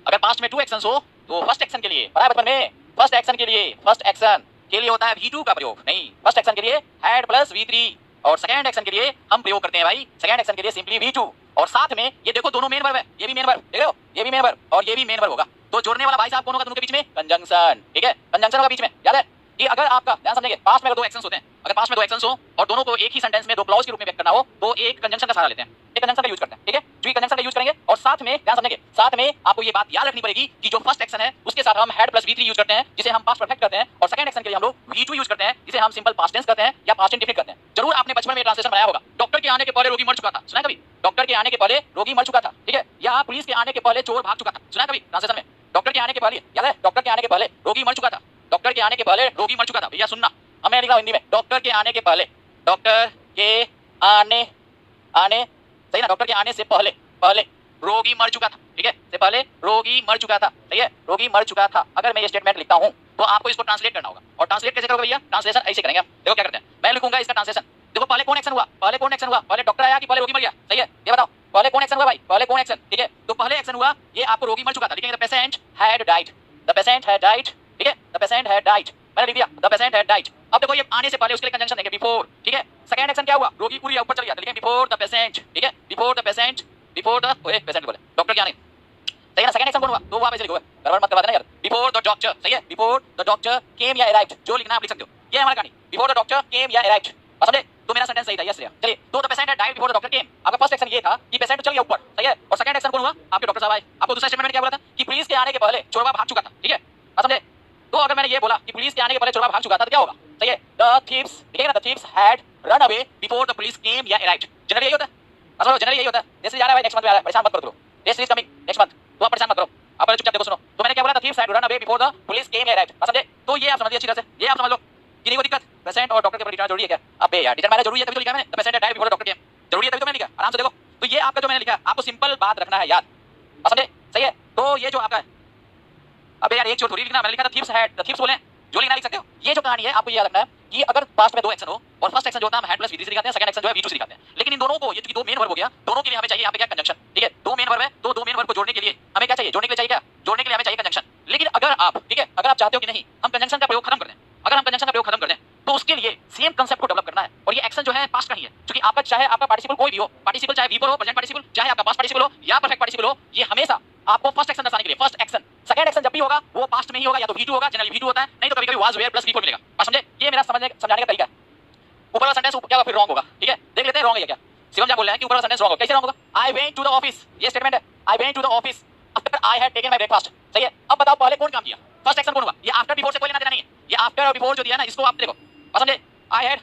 S1: अगर पास्ट में टू एक्शंस हो तो फर्स्ट एक्शन के लिए, पढ़ा है बचपन में, फर्स्ट एक्शन के लिए होता है V2 का प्रयोग, नहीं, फर्स्ट एक्शन के लिए हैड प्लस V3, और सेकंड एक्शन के लिए हम प्रयोग करते हैं भाई, सेकंड एक्शन के लिए सिंपली V2, और साथ में ये देखो दोनों मेन वर्ब है, ये भी मेन वर्ब, देख रहे हो, ये भी मेन वर्ब और ये भी मेन वर्ब होगा, तो जोड़ने वाला भाई साहब कौन होगा दोनों के बीच में, कंजंक्शन, ठीक है, कंजंक्शन होगा बीच में, याद है कि अगर आपका ध्यान समझेंगे, पास्ट में अगर दो एक्शंस होते हैं, अगर पास्ट में दो एक्शंस हो और दोनों को एक ही सेंटेंस में दो क्लॉज के रूप में व्यक्त करना हो, तो एक कंजंक्शन का सहारा लेते हैं, एक कंजंक्शन का यूज करते हैं, ठीक है, जो कंजंक्शन का यूज करेंगे, और साथ में ध्यान समझेंगे, साथ में आपको ये बात याद रखनी पड़ेगी कि जो फर्स्ट एक्शन है उसके साथ हम हैड प्लस V3 यूज करते हैं, जिसे हम पास्ट परफेक्ट करते हैं, और सेकंड एक्शन के लिए हम लोग V2 यूज करते हैं, जिसे हम सिंपल पास्ट टेंस करते हैं या पास्ट इंडेफिनिट करते हैं। जरूर आपने बचपन में ट्रांसलेशन बनाया होगा, डॉक्टर के आने के पहले रोगी मर चुका था, सुना है कभी, डॉक्टर के आने के पहले रोगी मर चुका था, ठीक है, या पुलिस के आने के पहले चोर भाग चुका था, सुना है कभी ट्रांसलेशन में, डॉक्टर के आने के पहले, याद है, डॉक्टर के आने के पहले रोगी मर चुका था, डॉक्टर के आने के पहले रोगी मर चुका था, भैया सुनना, अब मैं लिख रहा हूं हिंदी में, डॉक्टर के आने के पहले, डॉक्टर के आने सही ना, डॉक्टर के आने से पहले रोगी मर चुका था, ठीक है, से पहले रोगी मर चुका था, सही है, रोगी मर चुका था। अगर मैं ये स्टेटमेंट लिखता हूं तो आपको इसको ट्रांसलेट करना होगा, और ट्रांसलेट कैसे करोगे भैया, ट्रांसलेशन ऐसे करेंगे हम, देखो क्या करते हैं, मैं लिखूंगा इसका ट्रांसलेशन, देखो पहले कौन एक्शन हुआ, पहले डॉक्टर आया कि पहले रोगी मर गया, सही है, ये बताओ, पहले कौन एक्शन हुआ भाई, पहले कौन एक्शन, ठीक है, तो पहले एक्शन हुआ, ये आपको रोगी मर चुका था, लिखेंगे the patient had died, the patient had died, ठीक है, द पेशेंट हैड डाइड, मैंने लिख दिया द पेशेंट हैड डाइड। अब देखो ये आने से पहले उसके लिए कंजंक्शन देंगे बिफोर, ठीक है, सेकंड एक्शन क्या हुआ, रोगी पूरी ऊपर चली गया, लिखेंगे बिफोर द पेशेंट, ठीक है, before the patient, before the patient बोले डॉक्टर के आने, सही है ना, सेकंड एक्शन कौन हुआ, तो वहां पे लिखोगे, गड़बड़ मत करवा देना यार, बिफोर द डॉक्टर, सही है, बिफोर द डॉक्टर केम या अराइव्ड, जो लिखना आप लिख सकते हो, ये हमारा कहानी, बिफोर द डॉक्टर केम या अराइव्ड, समझे, तो मेरा सेंटेंस सही था, यस चलिए, तो the patient had died before the doctor केम, आपका फर्स्ट एक्शन ये था कि पेशेंट चल गया ऊपर, सही है, और सेकंड एक्शन कौन हुआ, आपके डॉक्टर साहब आए, आपको दूसरा स्टेटमेंट क्या बोला था कि पुलिस के आने के पहले चोरवा भाग चुका था, ठीक है, समझे, तो अगर मैंने ये बोला कि पुलिस के आने के पहले चोरवा भाग चुका था तो क्या होगा, सही है, द थीव्स, ठीक है ना, the thieves had run away before the police केम या अराइव्ड, जनरली यही होता है, समझो, जनरली यही होता है, जैसे जा रहा है भाई नेक्स्ट मंथ में आ रहा है, परेशान मत करो, next is coming next month, तो आप परेशान मत करो, आप चुपचाप देखो सुनो, तो मैंने क्या बोला, the thieves had run away before the police केम या अराइव्ड, समझे, तो ये आप समझिए अच्छी तरह से, ये आप समझ लो कि नहीं कोई दिक्कत, पेशेंट और डॉक्टर के ऊपर डिटेल जरूरी है क्या, अबे यार डिटेल मैंने जरूरी है तभी तो लिखा मैंने, the patient had died before the doctor केम, जरूरी है तभी तो मैंने लिखा, आराम से देखो, तो ये आपका जो मैंने लिखा आपको सिंपल बात रखना है याद, समझे, सही है, तो ये जो आपका है, अबे यार एक छोड़ थोड़ी लिखना, मैंने लिखा था थीव्स हैड, द थीव्स बोले जो लिखना लिख सकते हो, ये जो कहानी है आपको ये याद रखना है कि अगर पास्ट में दो एक्शन हो और फर्स्ट एक्शन जो होता है हम हैड प्लस V3 से दिखाते हैं, सेकंड एक्शन जो है V2 से दिखाते हैं, लेकिन इन दोनों को, ये दो मेन वर्ब हो गया, दोनों के लिए हमें चाहिए यहाँ पे क्या, कंजंक्शन, ठीक है, दो मेन वर्ब है, तो दो मेन वर्ब को जोड़ने के लिए हमें क्या चाहिए, जोड़ने के लिए चाहिए क्या, जोड़ने के लिए हमें चाहिए कंजंक्शन, लेकिन अगर आप, ठीक है, अगर आप चाहते हो कि नहीं हम कंजंक्शन का प्रयोग खत्म कर दें, अगर हम कंजंक्शन का प्रयोग खत्म कर दें तो उसके लिए सेम कांसेप्ट को डेवलप करना है, और ये एक्शन जो है पास्ट का ही है, क्योंकि आपका चाहे आपका पार्टिसिपल कोई भी हो, पार्टिसिपल चाहे V4 हो, प्रेजेंट पार्टिसिपल, चाहे आपका पास्ट पार्टिसिपल हो या परफेक्ट पार्टिसिपल हो, ये हमेशा आपको फर्स्ट एक्शन दर्शाने के लिए, फर्स्ट एक्शन, सेकंड एक्शन जब भी होगा वो पास्ट में ही होगा, या तो V2 होगा, जनरली V2 होता है, नहीं तो कभी-कभी वाज वेयर प्लस V4 मिलेगा, बात समझे, ये मेरा समझाने का तरीका है। ऊपर वाला सेंटेंस क्या होगा फिर रॉन्ग होगा, ठीक है, देख लेते हैं रॉन्ग है क्या, शिवम क्या बोल रहे हैं कि ऊपर वाला सेंटेंस रॉन्ग होगा, कैसे रॉन्ग होगा, I went to the office, ये स्टेटमेंट है, I went to the office after I had taken my breakfast, सही है, अब बताओ पहले कौन काम किया, फर्स्ट एक्शन कौन हुआ, ये आफ्टर बिफोर से कोई लेना देना नहीं है, ये आफ्टर और बिफोर जो दिया है ना इसको आप देखो, समझे, आई हैड,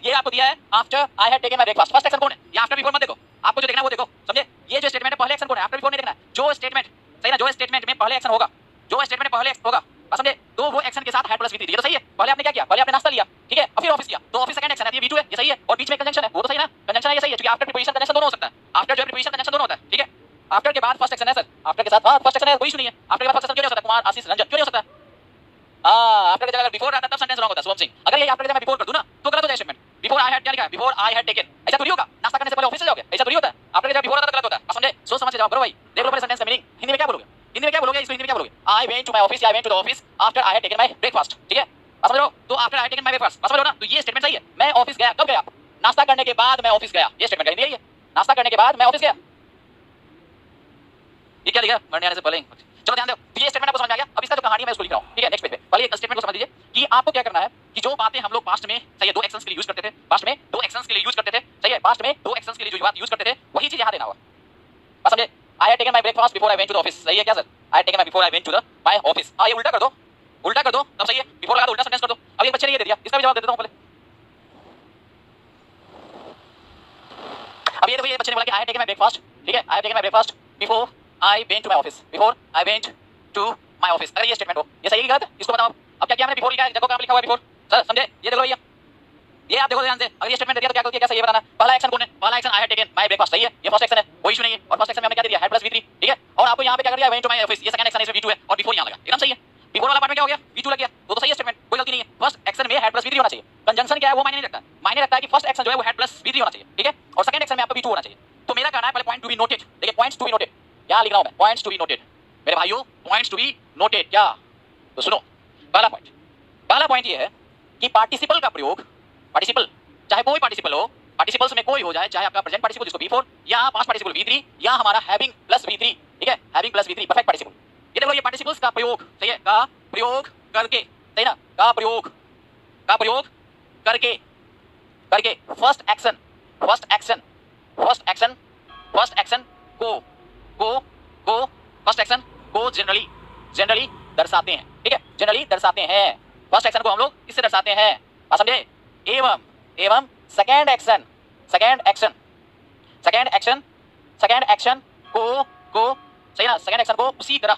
S1: ये आपको दिया है after I had taken my breakfast, first action कौन है, ये आफ्टर बिफोर मत देखो, आपको जो देखना है वो देखो, समझे, ये जो स्टेटमेंट है पहले एक्शन कौन है, आफ्टर बिफोर नहीं देखना है, जो स्टेटमेंट, सही ना, जो स्टेटमेंट में पहले एक्शन होगा, जो स्टेटमेंट में पहले एक्शन होगा, समझे, तो वो एक्शन के साथ हैड प्लस V3, ये तो सही है, पहले आपने क्या किया, पहले आपने नाश्ता लिया, ठीक है, और फिर ऑफिस किया, तो ऑफिस सेकंड एक्शन है, ये V2 है, ये सही है, और बीच में कंजंक्शन है, वो तो सही ना, कंजंक्शन है, ये सही है, क्योंकि आफ्टर प्रीपोजिशन कंजंक्शन दोनों हो सकता है, आफ्टर जो प्रीपोजिशन कंजंक्शन दोनों होता है, ठीक है, आफ्टर के बाद फर्स्ट एक्शन है सर, आफ्टर के साथ हां फर्स्ट एक्शन है, कोई इशू नहीं है, आफ्टर के बाद फर्स्ट एक्शन क्यों नहीं हो सकता, कुमार आशीष रंजन क्यों नहीं हो सकता, आफ्टर की जगह अगर बिफोर रहता तब सेंटेंस रॉन्ग होता, शुभम सिंह, अगर ये आफ्टर की जगह मैं बिफोर कर दूं ना तो गलत हो जाए स्टेटमेंट, बिफोर आई हैड क्या लिखा है, बिफोर आई हैड टेकन, ऐसा थोड़ी होगा, नाश्ता करने से पहले ऑफिस से जाओगे, ऐसा थोड़ी होता है, आफ्टर की जगह बिफोर आता तो गलत होता है, समझे, सोच समझ के जवाब करो भाई, देख लो मेरे सेंटेंस में मीनिंग, हिंदी में क्या बोलोगे, हिंदी में क्या बोलोगे, इसको हिंदी में क्या बोलोगे, went to my office, I went to the office after I had taken my breakfast, ठीक है, समझ लो, तो after I had taken my breakfast, समझ लो ना, तो ये स्टेटमेंट सही है। मैं ऑफिस गया, कब गया? नाश्ता करने के बाद मैं ऑफिस गया, ये स्टेटमेंट है, नाश्ता करने के बाद मैं ऑफिस गया। ये क्या लिखा? मरने आने से पहले। चलो ध्यान दो, ये स्टेटमेंट आपको समझ में आ गया। अब इसका जो कहानी है मैं उसको लिख रहा हूं, ठीक है, नेक्स्ट पेज पे। पहले एक स्टेटमेंट को समझ लीजिए कि आपको क्या करना है कि जो बातें हम लोग पास्ट में सही है, दो एक्शंस के लिए यूज करते थे, पास्ट में दो एक्शंस के लिए यूज करते थे, सही है, पास्ट में दो एक्शंस के लिए जो बात यूज करते थे वही चीज यहां देना होगा। बात समझे? I had taken my breakfast before I went to the office, सही है क्या sir? I had taken my before I went to the my office. हां, ये उल्टा कर दो, उल्टा कर दो, तब सही है। बिफोर लगा दो, उल्टा सेंटेंस कर दो। अब एक बच्चे ने ये दे दिया, इसका भी जवाब दे देता हूं पहले। अब ये देखो, ये बच्चे ने बोला कि I had taken my breakfast, ठीक है, I had taken my breakfast before I went to my office, before I went to my office. अगर ये स्टेटमेंट हो, ये सही है कि गलत? इसको बताओ। अब क्या किया मैंने? बिफोर लिखा है, जगह कहां लिखा हुआ है बिफोर? सर समझे? ये देखो भैया, ये आप देखो ध्यान से। अगर ये स्टेटमेंट दे दिया तो क्या गलती है, क्या सही है बताना। पहला एक्शन कौन है? पहला action I had taken my breakfast, सही है, ये फर्स्ट एक्शन है, कोई इशू नहीं है। और फर्स्ट एक्शन में हमने क्या दे दिया? हैड प्लस v3, ठीक है। और आपको यहां पे क्या कर दिया? वेंट टू माय ऑफिस, ये सेकंड एक्शन है, इसमें v2 है और बिफोर यहां लगा, एकदम सही है। बिफोर वाला पार्ट में क्या हो गया? v2 लग गया, तो सही है स्टेटमेंट, कोई गलती नहीं है। फर्स्ट एक्शन में हैड प्लस v3 होना चाहिए। कंजंक्शन क्या है वो मायने नहीं रखता, मायने रखता है कि फर्स्ट एक्शन जो है वो हैड प्लस v3 होना चाहिए, ठीक है, और सेकंड एक्शन में आपका v2 होना चाहिए। तो मेरा कहना है पहले पॉइंट टू बी नोटेड, देखिए पॉइंट्स टू बी नोटेड, क्या लिख रहा हूं मैं? पॉइंट्स टू बी नोटेड मेरे भाइयों, पॉइंट्स टू बी नोटेड। क्या? तो सुनो, पहला पॉइंट ये है कि पार्टिसिपल का प्रयोग, पार्टिसिपल चाहे कोई पार्टिसिपल हो, पार्टिसिपल्स में कोई हो जाए, चाहे आपका प्रेजेंट पार्टिसिपल जिसको v4 या पास्ट पार्टिसिपल v3 या हमारा हैविंग प्लस v3, ठीक है, having plus v3 perfect participle. ये देखो, ये पार्टिसिपल्स का प्रयोग, सही है, का प्रयोग करके, सही ना, का प्रयोग करके फर्स्ट एक्शन को जनरली दर्शाते हैं, ठीक है, जनरली दर्शाते हैं। फर्स्ट एक्शन को हम लोग इससे दर्शाते हैं, बात समझे? एवं सेकंड एक्शन को सही ना, सेकंड एक्शन को उसी तरह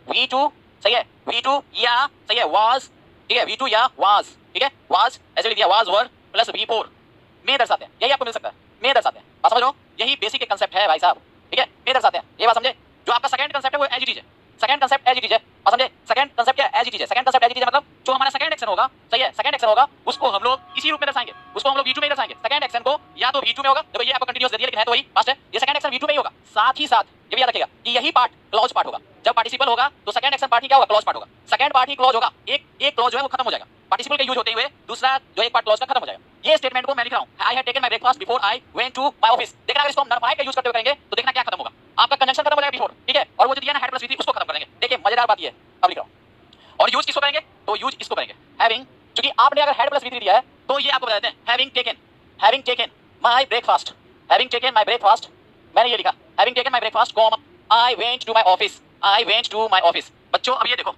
S1: v2, सही है, v2 या सही है वाज, ठीक है, v2 या वाज, ठीक है, वाज ऐसे लिख दिया, वाज वर प्लस v4 में दर्शाते हैं। यही आपको मिल सकता है, में दर्शाते हैं, बात समझ लो? यही बेसिक कंसेप्ट है भाई साहब, ठीक है, में दर्शाते हैं। ये बात समझे? जो आपका सेकंड कंसेप्ट है वो एज इट इज है, second concept as it is है, बात समझे? सेकंड कंसेप्ट क्या है? एज इट इज है। Second concept as it is मतलब जो हमारा सेकंड एक्शन होगा, सही है, सेकंड एक्शन होगा उसको हम लोग इसी रूप में दर्शाएंगे, उसको हम लोग v2 में दर्शाएंगे। सेकंड एक्शन को या तो v2 में होगा, देखो ये आपको कंटीन्यूअस दे दिया लेकिन है तो वही पास्ट है, ये सेकंड एक्शन v2 में ही होगा। साथ ही साथ ये भी याद रखिएगा कि यही पार्ट क्लॉज पार्ट होगा। जब पार्टिसिपल होगा तो सेकंड एक्शन पार्ट ही क्या होगा? क्लॉज पार्ट होगा। सेकंड पार्ट ही क्लॉज होगा, एक क्लॉज जो है वो खत्म हो जाएगा, पार्टिसिपल के यूज होते हुए दूसरा जो एक पार्ट क्लॉज का खत्म हो जाएगा। ये स्टेटमेंट को मैं लिख रहा हूं, I had taken my breakfast before I went to my office. देखना अगर इसको हम नॉन का यूज करते हुए करेंगे तो देखना क्या खत्म होगा, आपका कंजंक्शन खत्म हो जाएगा बिफोर, ठीक है, और वो जो दिया ना हैड प्लस v3 उसको खत्म करेंगे। देखिए मजेदार बात ये है, अब लिख रहा हूं। और यूज किसको करेंगे? तो यूज इसको करेंगे, हैविंग, क्योंकि आपने अगर हैड प्लस v3 दिया है तो ये आपको बता देते हैं, हैविंग टेकन माय ब्रेकफास्ट, मैंने ये लिखा, having taken my breakfast comma I went to my office. बच्चों अब ये देखो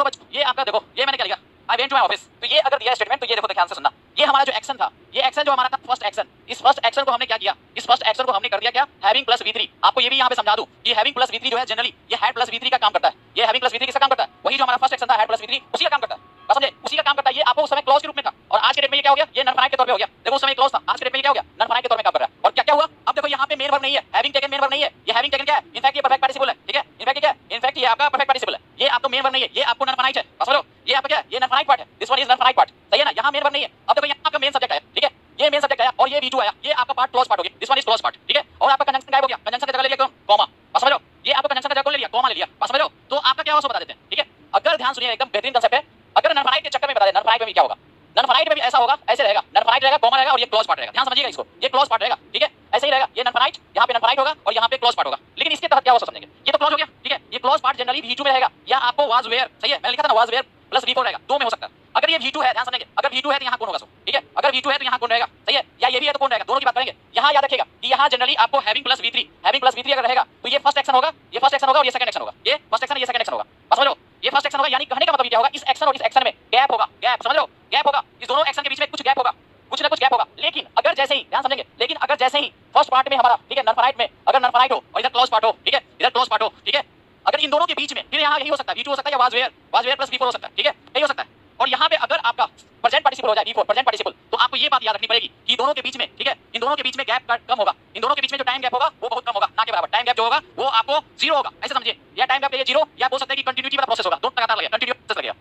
S1: बच्चों, ये आपका देखो, ये मैंने क्या लिखा? I went to my office. तो ये अगर दिया स्टेटमेंट तो ये देखो, ध्यान से सुनना, ये हमारा जो एक्शन था, ये एक्शन जो हमारा था फर्स्ट एक्शन, इस फर्स्ट एक्शन को हमने क्या किया? इस फर्स्ट एक्शन को हमने कर दिया क्या? Having plus v3। आपको ये भी यहां पे समझा दूं, ये हैविंग प्लस v3 जो है जनरली ये हैड प्लस v3 का काम करता है। ये हैविंग प्लस v3 किसका काम करता है? वही जो हमारा फर्स्ट एक्शन था हैड प्लस v3 उसी का काम करता है, बस समझे? उसी का काम करता है। ये आपको उस समय क्लॉज के रूप में था और आज के डेट में ये क्या हो गया? ये नॉन फाइनाइट के तौर पे हो गया। देखो उस समय क्लॉज था, आज के डेट में ये क्या हो गया? नॉन फाइनाइट के तौर में काम कर रहा है। और क्या क्या हुआ? अब देखो यहाँ पे मेन वर्ब नहीं है, हैविंग टेकन मेन वर्ब नहीं है, ये हैविंग टेकन क्या है? इनफैक्ट ये परफेक्ट पार्टिसिपल है, ठीक है, इनफैक्ट क्या है? इनफैक्ट ये आपका परफेक्ट पार्टिसिपल है, ये आपको मेन वर्ब नहीं है, ये आपको नॉन फाइनाइट है, बस समझो? ये आपका क्या है? ये नॉन फाइनाइट पार्ट है, this one is non finite part, सही है ना? यहाँ मेन वर्ब नहीं है। अब देखो यहाँ आपका मेन सब्जेक्ट आया, ठीक है, ये मेन सब्जेक्ट आया और ये v2 आया, ये आपका पार्ट क्लोज पार्ट हो गया, this one is close part, ठीक है, और आपका कंजंक्शन गायब हो गया, कंजंक्शन की जगह ले लिया कॉमा, बस समझो? ये आपका कंजंक्शन की जगह ले लिया कॉमा ले लिया, बस समझो? तो आपका क्या होगा बता देते हैं, ठीक है? अगर ध्यान सुनिए, एकदम बेहतरीन कंसेप्ट है। अगर नॉन फाइनाइट के चक्कर में बता दे, नॉन फाइनाइट में भी क्या होगा? नॉन फाइनाइट में भी ऐसा होगा, ऐसे रहेगा, नॉन फाइनाइट रहेगा, कॉमा रहेगा और ये क्लोज पार्ट रहेगा। ध्यान समझिएगा इसको, ये क्लोज पार्ट रहेगा, ठीक है, ऐसे ही रहेगा, ये नॉन फाइनाइट, यहाँ पे नॉन फाइनाइट होगा और यहाँ पे क्लोज पार्ट होगा। लेकिन इसके तहत क्या होगा समझेंगे, ये तो क्लोज हो गया, ठीक है, ये क्लोज पार्ट जनरली v2 में रहेगा या आपको वाज वेयर, सही है, मैंने लिखा था ना वाज वेयर प्लस v4 रहेगा, दो में हो सकता है। अगर ये v2 है, ध्यान समझेंगे, अगर v2 है तो यहाँ कौन होगा सो, ठीक है, अगर v2 है तो यहाँ कौन रहेगा, सही है, या ये भी है तो कौन रहेगा, दोनों की बात करेंगे। यहाँ याद रखिएगा कि यहाँ जनरली आपको हैविंग प्लस v3 अगर रहेगा तो ये फर्स्ट एक्शन होगा, ये फर्स्ट एक्शन होगा और ये सेकंड एक्शन होगा, ये फर्स्ट एक्शन ये सेकंड एक्शन होगा, बस समझ लो? ये फर्स्ट एक्शन होगा, यानी कहने का मतलब क्या होगा? इस एक्शन और इस एक्शन में गैप होगा, गैप, समझ लो? गैप होगा, इस दोनों एक्शन के बीच में कुछ गैप होगा, कुछ ना कुछ गैप होगा। लेकिन अगर जैसे ही, ध्यान समझेंगे, लेकिन अगर जैसे ही फर्स्ट पार्ट में हमारा, ठीक है, नॉन फाइनाइट में अगर नॉन फाइनाइट हो और इधर क्लोज पार्ट हो, ठीक है, इधर क्लोज पार्ट हो, ठीक है, अगर इन दोनों के बीच में, फिर यहाँ यही हो सकता है, v2 हो सकता है या वाज वेयर प्लस v4 हो सकता है, ठीक है, यही हो सकता है। और यहाँ पे अगर आपका प्रेजेंट पार्टिसिपल हो जाए v4 प्रेजेंट पार्टिसिपल, तो आपको ये बात याद रखनी पड़ेगी कि दोनों के बीच में, ठीक है, इन दोनों के बीच में गैप कम होगा, इन दोनों के बीच में जो टाइम गैप होगा वो बहुत कम होगा, ना के बराबर। टाइम गैप जो होगा वो आपको 0 होगा, ऐसे समझिए, या टाइम गैप जीरो, या बोल सकते हैं कि कंटिन्यूटी वाला प्रोसेस होगा, दोनों लगातार लगेगा, कंटिन्यू प्रोसेस लगेगा।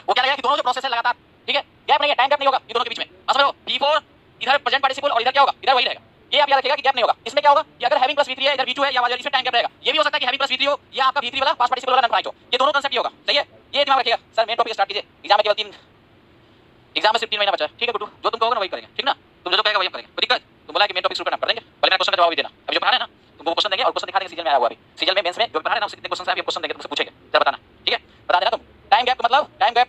S1: वो क्या लगेगा कि दोनों जो प्रोसेस है लगातार, ठीक है, गैप नहीं है, टाइम गैप नहीं होगा इन दोनों के बीच में, समझ लो? v4 इधर प्रेजेंट पार्टिसिपल और इधर क्या होगा? इधर वही रहेगा, ये आप याद रखिएगा कि गैप नहीं होगा। इसमें क्या होगा कि अगर हैविंग प्लस v3 है, इधर v2 है या इसमें टाइम गैप रहेगा। ये भी हो सकता है कि हैविंग प्लस v3 हो या आपका v3 वाला पास्ट पार्टिसिपल वाला नॉन फाइनाइट हो। ये दोनों कांसेप्ट ही होगा, सही है। ये दिमाग रखिएगा। सर मेन टॉपिक स्टार्ट कीजिए। एग्जाम में केवल 3 एग्जाम में सिर्फ 3 महीना बचा है, ठीक है गुड्डू? जो तुम कहोगे ना वही करेंगे, ठीक ना? तुम जो कहेगा वही हम करेंगे। कोई दिक्कत? तुम बोला कि मेन टॉपिक शुरू करना कर देंगे, पहले मेरा क्वेश्चन का जवाब भी देना। अभी जो पढ़ा है ना तुमको क्वेश्चन देंगे और क्वेश्चन दिखा देंगे। सीजन में आया हुआ अभी सीजन में मेंस में जो पढ़ा है ना उससे कितने क्वेश्चन आए अभी क्वेश्चन देंगे, तुमसे पूछेंगे, जरा बताना, ठीक है? बता देना तुम। टाइम गैप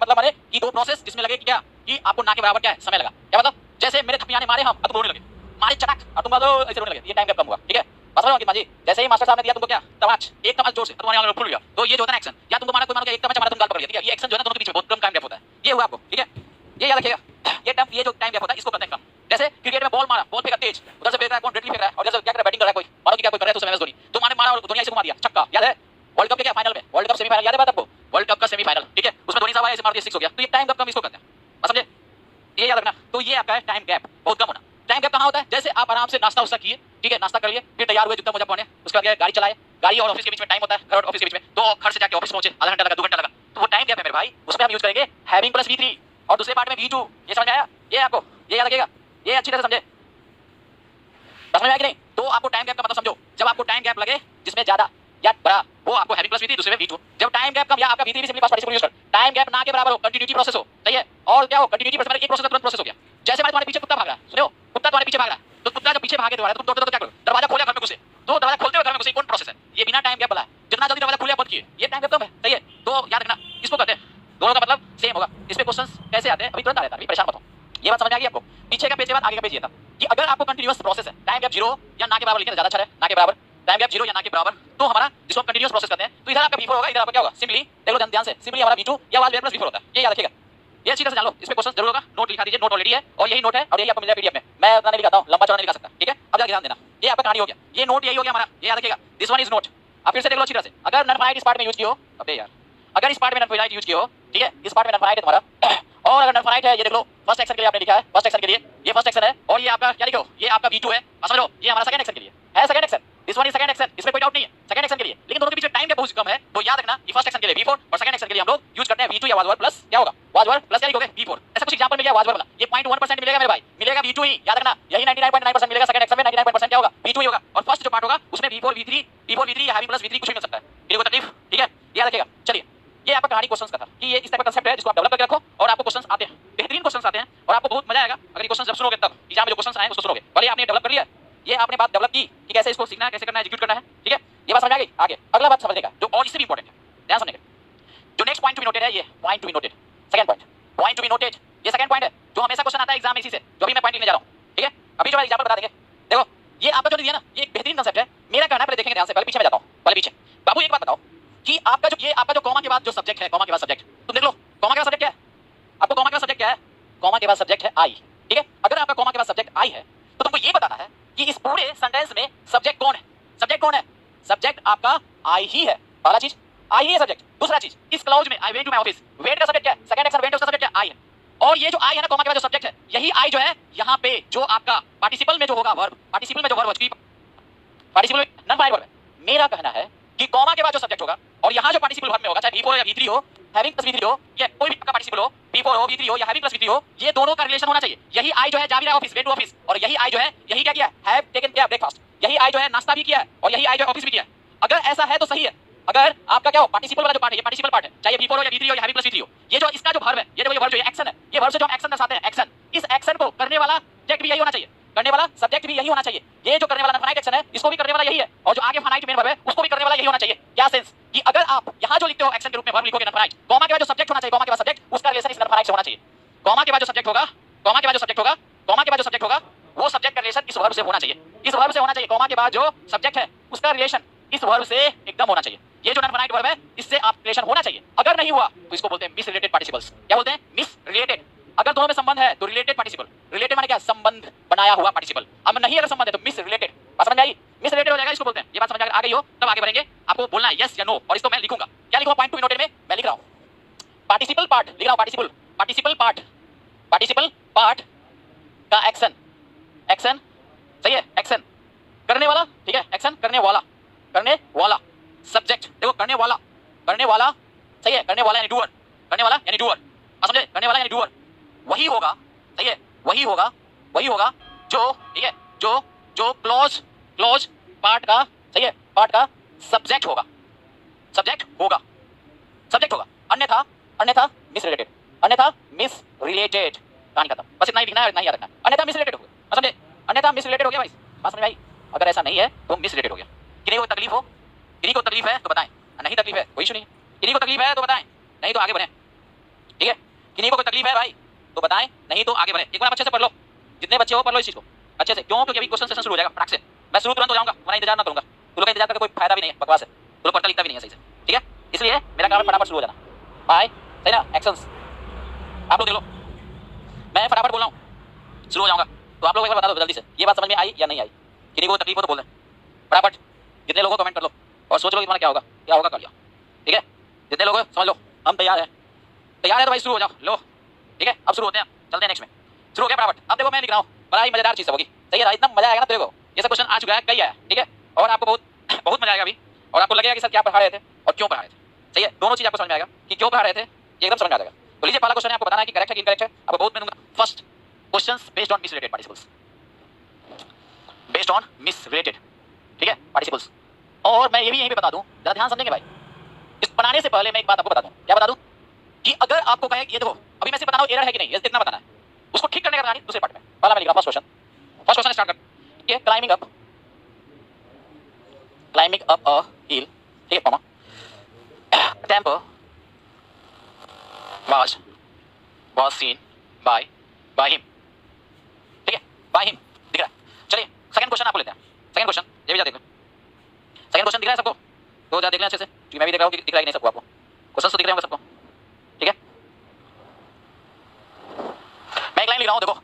S1: मतलब माने कि दो प्रोसेस जिसमें लगे कि क्या कि आपको ना के बराबर क्या है समय लगा। क्या मतलब जैसे मेरे थपियाने मारे हम, अब तुम रोने लगे, मारे चटक और तुम ऐसे रोने लगे, ये टाइम गैप कम हुआ, ठीक है? बस समझ अंकित जी, जैसे ही मास्टर साहब ने दिया तुमको क्या तमाच एक तमाच जोर से तुम्हारे आंख खुल गया, तो ये जो होता है ना एक्शन, या तुमको मारा कोई मारा एक तमाच मारा तुम गाल पकड़ लिया, ठीक है? ये एक्शन जो है ना दोनों के बीच में बहुत कम टाइम गैप होता है, ये हुआ आपको, ठीक है? ये याद रखिएगा। ये जो टाइम गैप होता है इसको करते हैं कम। जैसे क्रिकेट में बॉल मारा, बॉल फेंका तेज, उधर से फेंक रहा है कौन, डायरेक्टली फेंक रहा है, और जैसे क्या कर रहा है बैटिंग कर रहा है कोई, मानो कि क्या कोई कर रहा है तो उसमें एमएस धोनी, तो माने मारा और धोनी ऐसे घुमा दिया छक्का, याद है? वर्ल्ड कप के क्या फाइनल में, वर्ल्ड कप सेमीफाइनल याद है बात आपको? वर्ल्ड कप का सेमीफाइनल, ठीक है? उसमें धोनी साहब ऐसे मार दिया 6 हो गया, तो ये टाइम गैप कम इसको करते हैं, समझे? ये याद रखना। तो ये आपका है टाइम गैप बहुत कम होना। टाइम गैप कहाँ होता है? जैसे आप आराम से नाश्ता उस्ता किए, ठीक है? नाश्ता कर लिए, फिर तैयार हुए, जूता मोजा पहने, उसके बाद गाड़ी चलाए, गाड़ी और ऑफिस के बीच में टाइम होता है, घर और ऑफिस के बीच में, तो घर से जाके ऑफिस पहुंचे, आधा घंटा लगा 2 घंटा लगा, तो वो टाइम गैप है मेरे भाई। उसमें हम यूज करेंगे हैविंग प्लस v3 और दूसरे पार्ट में v2। ये समझ में आया? ये आपको ये याद रखिएगा, ये अच्छी तरह से समझे, समझ में आया कि नहीं? तो आपको टाइम गैप का मतलब समझो, जब आपको टाइम गैप लगे जिसमें ज्यादा या बड़ा, वो आपको हैविंग प्लस v3, दूसरे में v2। जब टाइम गैप कम या आपका v3 भी सिंपली पास्ट पार्टिसिपल यूज कर, टाइम गैप ना के बराबर हो, कंटिन्यूटी प्रोसेस हो, सही है? और क्या हो कंटिन्यूटी प्रोसेस, एक प्रोसेस का तुरंत प्रोसेस हो गया। जैसे तुम्हारे पीछे कुत्ता भाग रहा है, सुनो, कुत्ता तुम्हारे पीछे भाग रहा है, तो कुत्ता जब पीछे भागे तुम्हारे, तुम दौड़ते क्या करो? दरवाजा खोले घर में घुसे, तो दरवाजा खोलते हुए घर में घुसे, कौन प्रोसेस है? ये बिना टाइम गैप वाला है। जितना जल्दी दरवाजा खोले बंद किए, ये टाइम गैप कम है, सही है? तो याद रखना इसको करते हैं, दोनों का मतलब सेम होगा। इसमें क्वेश्चंस कैसे आते हैं अभी तुरंत आ जाता है, अभी परेशान मत हो। ये बात समझ आ गई आपको? पीछे का पेज के बाद आगे का पेज ये था कि अगर आपको कंटीन्यूअस प्रोसेस है, टाइम गैप 0 या ना के बराबर लिखें तो ज्यादा अच्छा है, ना के बराबर, टाइम गैप 0 या ना के बराबर, तो हमारा जिसको हम कंटीन्यूअस प्रोसेस करते हैं, तो इधर आपका v4 होगा, इधर आपका क्या होगा? सिंपली देखो ध्यान से, सिंपली हमारा v2 या वाज प्लस v4 होता है। ये याद रखिएगा, ये अच्छी तरह से जान लो। इसमें क्वेश्चन जरूर होगा, नोट लिखा दीजिए, नोट ऑलरेडी है और यही नोट है और यही आपको मिल जाएगा पीडीएफ में। मैं उतना नहीं लिखाता हूं, लंबा चौड़ा नहीं लिखा सकता, ठीक है? अब जाके ध्यान देना, ये आपका कहानी हो गया, ये नोट यही हो गया हमारा, ये याद रखिएगा। This one is note. आप फिर से देख लो अच्छी तरह से, अगर नन फाइनाइट इस पार्ट में यूज किया हो, अबे यार, अगर इस पार्ट में नन फाइनाइट यूज किया हो, ठीक है? इस पार्ट में नन फाइनाइट है तुम्हारा, और अगर नन फाइनाइट है, ये देख लो फर्स्ट एक्शन के लिए आपने लिखा है, फर्स्ट एक्शन के लिए ये फर्स्ट एक्शन है, और ये आपका क्या लिखो, ये आपका v2 है, समझ लो, ये हमारा सेकंड एक्शन के लिए है, second action, this one is second action, इसमें कोई डाउट नहीं है, सेकंड एक्शन के लिए। लेकिन दोनों के बीच में टाइम गैप बहुत कम है, तो याद रखना कि फर्स्ट एक्शन के लिए v4 और सेकंड एक्शन के लिए हम लोग यूज करते हैं v2 या वाज प्लस क्या होगा, वाज प्लस क्या लिखोगे v4। ऐसा कुछ एग्जांपल मिल गया वाज वाला, ये 0.1% मिलेगा मेरे भाई, मिलेगा v2 ही, याद रखना यही 99.9% मिलेगा, सेकंड एक्शन में 99% क्या होगा, v2 ही होगा। और फर्स्ट जो पार्ट होगा उसमें v4 v3 या हैविंग प्लस v3 कुछ भी मिल सकता है, ये कोई तकलीफ, ठीक है? याद रखिएगा। चलिए ये आपका कहानी क्वेश्चंस का था कि ये इस टाइप का कांसेप्ट है जिसको आप डेवलप करके रखो और आपको क्वेश्चंस आते हैं, बेहतरीन क्वेश्चंस आते हैं और आपको बहुत मजा आएगा अगर ये क्वेश्चंस जब सुनोगे, तब एग्जाम में जो क्वेश्चंस आए उसको सुनोगे। भले आपने डेवलप कर लिया, ये आपने बात डेवलप की कि कैसे इसको सीखना है, कैसे करना है, एग्जीक्यूट करना है, ठीक है? ये बात समझ आ गई? आगे अगला बात समझने का जो और इससे भी इंपॉर्टेंट है, ध्यान सुनिएगा। जो next point to be noted है, ये point to be noted, second point to be noted, ये सेकंड पॉइंट है जो हमेशा क्वेश्चन आता है एग्जाम में इसी से, जो भी मैं पॉइंट लिखने जा रहा हूं, ठीक है? अभी जो मैं एग्जांपल बता देंगे, देखो ये आपका जो दिया ना, ये एक बेहतरीन कांसेप्ट है। मेरा कहना है, पहले देखेंगे ध्यान से, पहले पीछे में जाता हूं, पहले पीछे। बाबू एक बात बताओ कि आपका जो कॉमा के बाद जो सब्जेक्ट है, कॉमा के बाद सब्जेक्ट, तुम देख लो कॉमा के बाद सब्जेक्ट क्या है? आपको कॉमा के बाद सब्जेक्ट क्या है? कॉमा के बाद सब्जेक्ट है आई, ठीक है? अगर आपका कॉमा के बाद सब्जेक्ट आई है तो तुमको ये बताना है कि इस पूरे सेंटेंस में सब्जेक्ट कौन है? सब्जेक्ट कौन है? सब्जेक्ट आपका आई ही है, पहला चीज आई ही है सब्जेक्ट। दूसरा चीज, इस क्लॉज में I went to my office, went का सब्जेक्ट क्या है? सेकंड एक्शन वेंट, उसका सब्जेक्ट क्या है? आई है। और ये जो आई है ना कॉमा के बाद जो सब्जेक्ट है, यही आई जो है यहाँ पे जो आपका पार्टिसिपल में जो होगा वर्ब, पार्टिसिपल में जो वर्ब है, पार्टिसिपल में नॉन फाइनाइट वर्ब है। मेरा कहना है कि कॉमा के बाद जो सब्जेक्ट होगा और यहाँ जो पार्टिसिपल वर्ब में होगा, चाहे v4 हो या v3 हो, हैविंग प्लस v3 हो, या कोई भी आपका पार्टिसिपल हो, v4 हो, v3 हो या हैविंग प्लस v3 हो, ये दोनों का रिलेशन होना चाहिए। यही आई जो है जा भी रहा है ऑफिस, वेंट टू ऑफिस, और यही आई जो है यही क्या किया, हैव टेकन क्या ब्रेकफास्ट, यही आई जो है नाश्ता भी किया है और यही आई जो है ऑफिस भी किया है। अगर ऐसा है तो सही है। अगर आपका क्या हो, पार्टिसिपल वाला जो पार्ट है, ये पार्टिसिपल पार्ट है, चाहे v4 हो या v3 हो या हैविंग प्लस v3 हो, ये जो इसका जो वर्ब है, ये जो वर्ब जो एक्शन है, ये वर्ब से जो हम एक्शन दर्शाते हैं, एक्शन, इस एक्शन को करने वाला सब्जेक्ट भी यही होना चाहिए, करने वाला सब्जेक्ट भी यही होना चाहिए। ये जो करने वाला फाइनाइट एक्शन है, इसको भी करने वाला यही है, और जो आगे फाइनाइट मेन वर्ब है उसको भी करने वाला यही होना चाहिए। क्या सेंस कि अगर आप यहां जो लिखते हो एक्शन के रूप में वर्ब लिखोगे फाइनाइट, कॉमा के बाद जो सब्जेक्ट होना चाहिए, कॉमा के बाद सब्जेक्ट, उसका रिलेशन इस फाइनाइट से होना चाहिए। कॉमा के बाद जो सब्जेक्ट होगा, कॉमा के बाद जो सब्जेक्ट होगा, कॉमा के बाद जो सब्जेक्ट होगा, वो सब्जेक्ट का रिलेशन इस वर्ब से होना चाहिए, इस वर्ब से होना चाहिए। कॉमा के बाद जो सब्जेक्ट है उसका रिलेशन इस वर्ब से एकदम होना चाहिए। ये जो नॉन फाइनाइट वर्ब है इससे आप रिलेशन होना चाहिए। अगर नहीं हुआ तो इसको बोलते हैं मिस रिलेटेड पार्टिसिपल्स। क्या बोलते हैं? Miss related. अगर दोनों में संबंध है तो रिलेटेड पार्टिसिपल, रिलेटेड माने क्या, संबंध बनाया हुआ पार्टिसिपल। अब नहीं अगर संबंध है तो मिस रिलेटेड। बात समझ आई? मिस रिलेटेड हो जाएगा, इसको बोलते हैं। ये बात समझ आ गई हो तब आगे बढ़ेंगे। आपको बोलना है यस या नो, और इसको मैं लिखूंगा। क्या लिखूंगा? पॉइंट टू बी नोटेड में मैं लिख रहा हूं पार्टिसिपल पार्ट, लिख रहा हूं participle, participle part, participle part का एक्शन, एक्शन सही है, एक्शन करने वाला, ठीक है, एक्शन करने वाला, करने वाला सब्जेक्ट, देखो करने वाला, करने वाला सही है, करने वाला यानी डूअर, करने वाला यानी डूअर, समझे, करने वाला यानी डूअर वही होगा, सही है, वही होगा, वही होगा जो, ठीक है, जो जो क्लोज पार्ट का, सही है, पार्ट का सब्जेक्ट होगा, सब्जेक्ट होगा, सब्जेक्ट होगा, अन्यथा मिस रिलेटेड, अन्यथा मिस रिलेटेड, कहानी खत्म। बस इतना ही लिखना है, इतना ही याद रखना है, अन्यथा मिस रिलेटेड हो गया, समझे, अन्यथा मिस रिलेटेड हो गया भाई, बात समझ में आई? अगर ऐसा नहीं है तो मिस रिलेटेड हो गया। किन्हीं को तकलीफ हो, किन्हीं को तकलीफ है तो बताएं, नहीं तकलीफ है कोई इशू नहीं, किन्हीं को तकलीफ है तो बताएं, नहीं तो आगे बढ़े, ठीक है, किन्हीं को कोई तकलीफ है भाई तो बताएं, नहीं तो आगे बढ़े। एक बार अच्छे से पढ़ लो, जितने बच्चे हो पढ़ लो इस चीज को अच्छे से, क्यों? क्योंकि अभी क्वेश्चन सेशन शुरू हो जाएगा फटाक से, मैं शुरू तुरंत हो जाऊंगा, वरना इंतजार ना करूंगा, तुम लोग का इंतजार करके कोई फायदा भी नहीं है, बकवास है, तुम लोग पढ़ता लिखता भी नहीं है सही से, ठीक है, इसलिए मेरा काम है फटाफट शुरू हो जाना, बाय, सही ना, एक्शंस आप लोग देख लो, मैं फटाफट बोल रहा हूँ, शुरू हो जाऊंगा, तो आप लोग एक बार बता दो जल्दी से, ये बात समझ में आई या नहीं आई? किन्हीं को तकलीफ हो तो बोल दें फटाफट, जितने लोगों को कमेंट कर लो और सोच लो कि तुम्हारा क्या होगा, क्या होगा कर लिया, ठीक है, जितने लोग समझ लो, हम तैयार है तो भाई शुरू हो जाओ, लो, ठीक है, अब शुरू होते हैं, चलते हैं नेक्स्ट में, शुरू हो गया फटाफट। अब देखो मैं लिख रहा हूँ, बड़ा ही मजेदार चीज होगी, सही है, इतना मजा आएगा ना तेरे को, ये सब क्वेश्चन आ चुका है, कई है, ठीक है, और आपको बहुत बहुत मजा आएगा अभी, और आपको लगेगा कि सर क्या पढ़ा रहे थे और क्यों पढ़ा रहे थे, सही है, दोनों चीज आपको समझ में आएगा कि क्यों पढ़ा रहे थे, ये एकदम समझ में आ जाएगा। तो लीजिए पहला क्वेश्चन है, आपको बताना है कि करेक्ट है कि इनकरेक्ट है, आपको बहुत मैं दूंगा। First questions based on miss related participles, based on miss related, ठीक है, पार्टिसिपल्स। और मैं ये भी यहीं पे बता दूं, जरा ध्यान समझेंगे भाई, इस बनाने से पहले मैं एक बात आपको बता दूं, क्या बता दूं, कि अगर आपको कहे ये देखो अभी मैं सिर्फ बता रहा हूं एरर है कि नहीं, ये इतना बताना है, उसको ठीक करने का बताना दूसरे पार्ट में। पहला मैं लिख रहा हूं फर्स्ट क्वेश्चन स्टार्ट कर, ये क्लाइंबिंग अप अ हिल, ठीक है, comma, tempo was seen by him, ठीक है, by him दिख रहा है। चलिए सेकंड क्वेश्चन आपको लेते हैं, सेकंड क्वेश्चन ये भी जा देख लो, सेकंड क्वेश्चन दिख रहा है सबको, तो जा देख लें अच्छे से, क्योंकि मैं भी देख रहा हूं कि दिख रहा है कि नहीं सबको, आपको क्वेश्चन तो दिख रहे होंगे सबको, ठीक है। मैं एक लाइन लिख रहा हूं, देखो,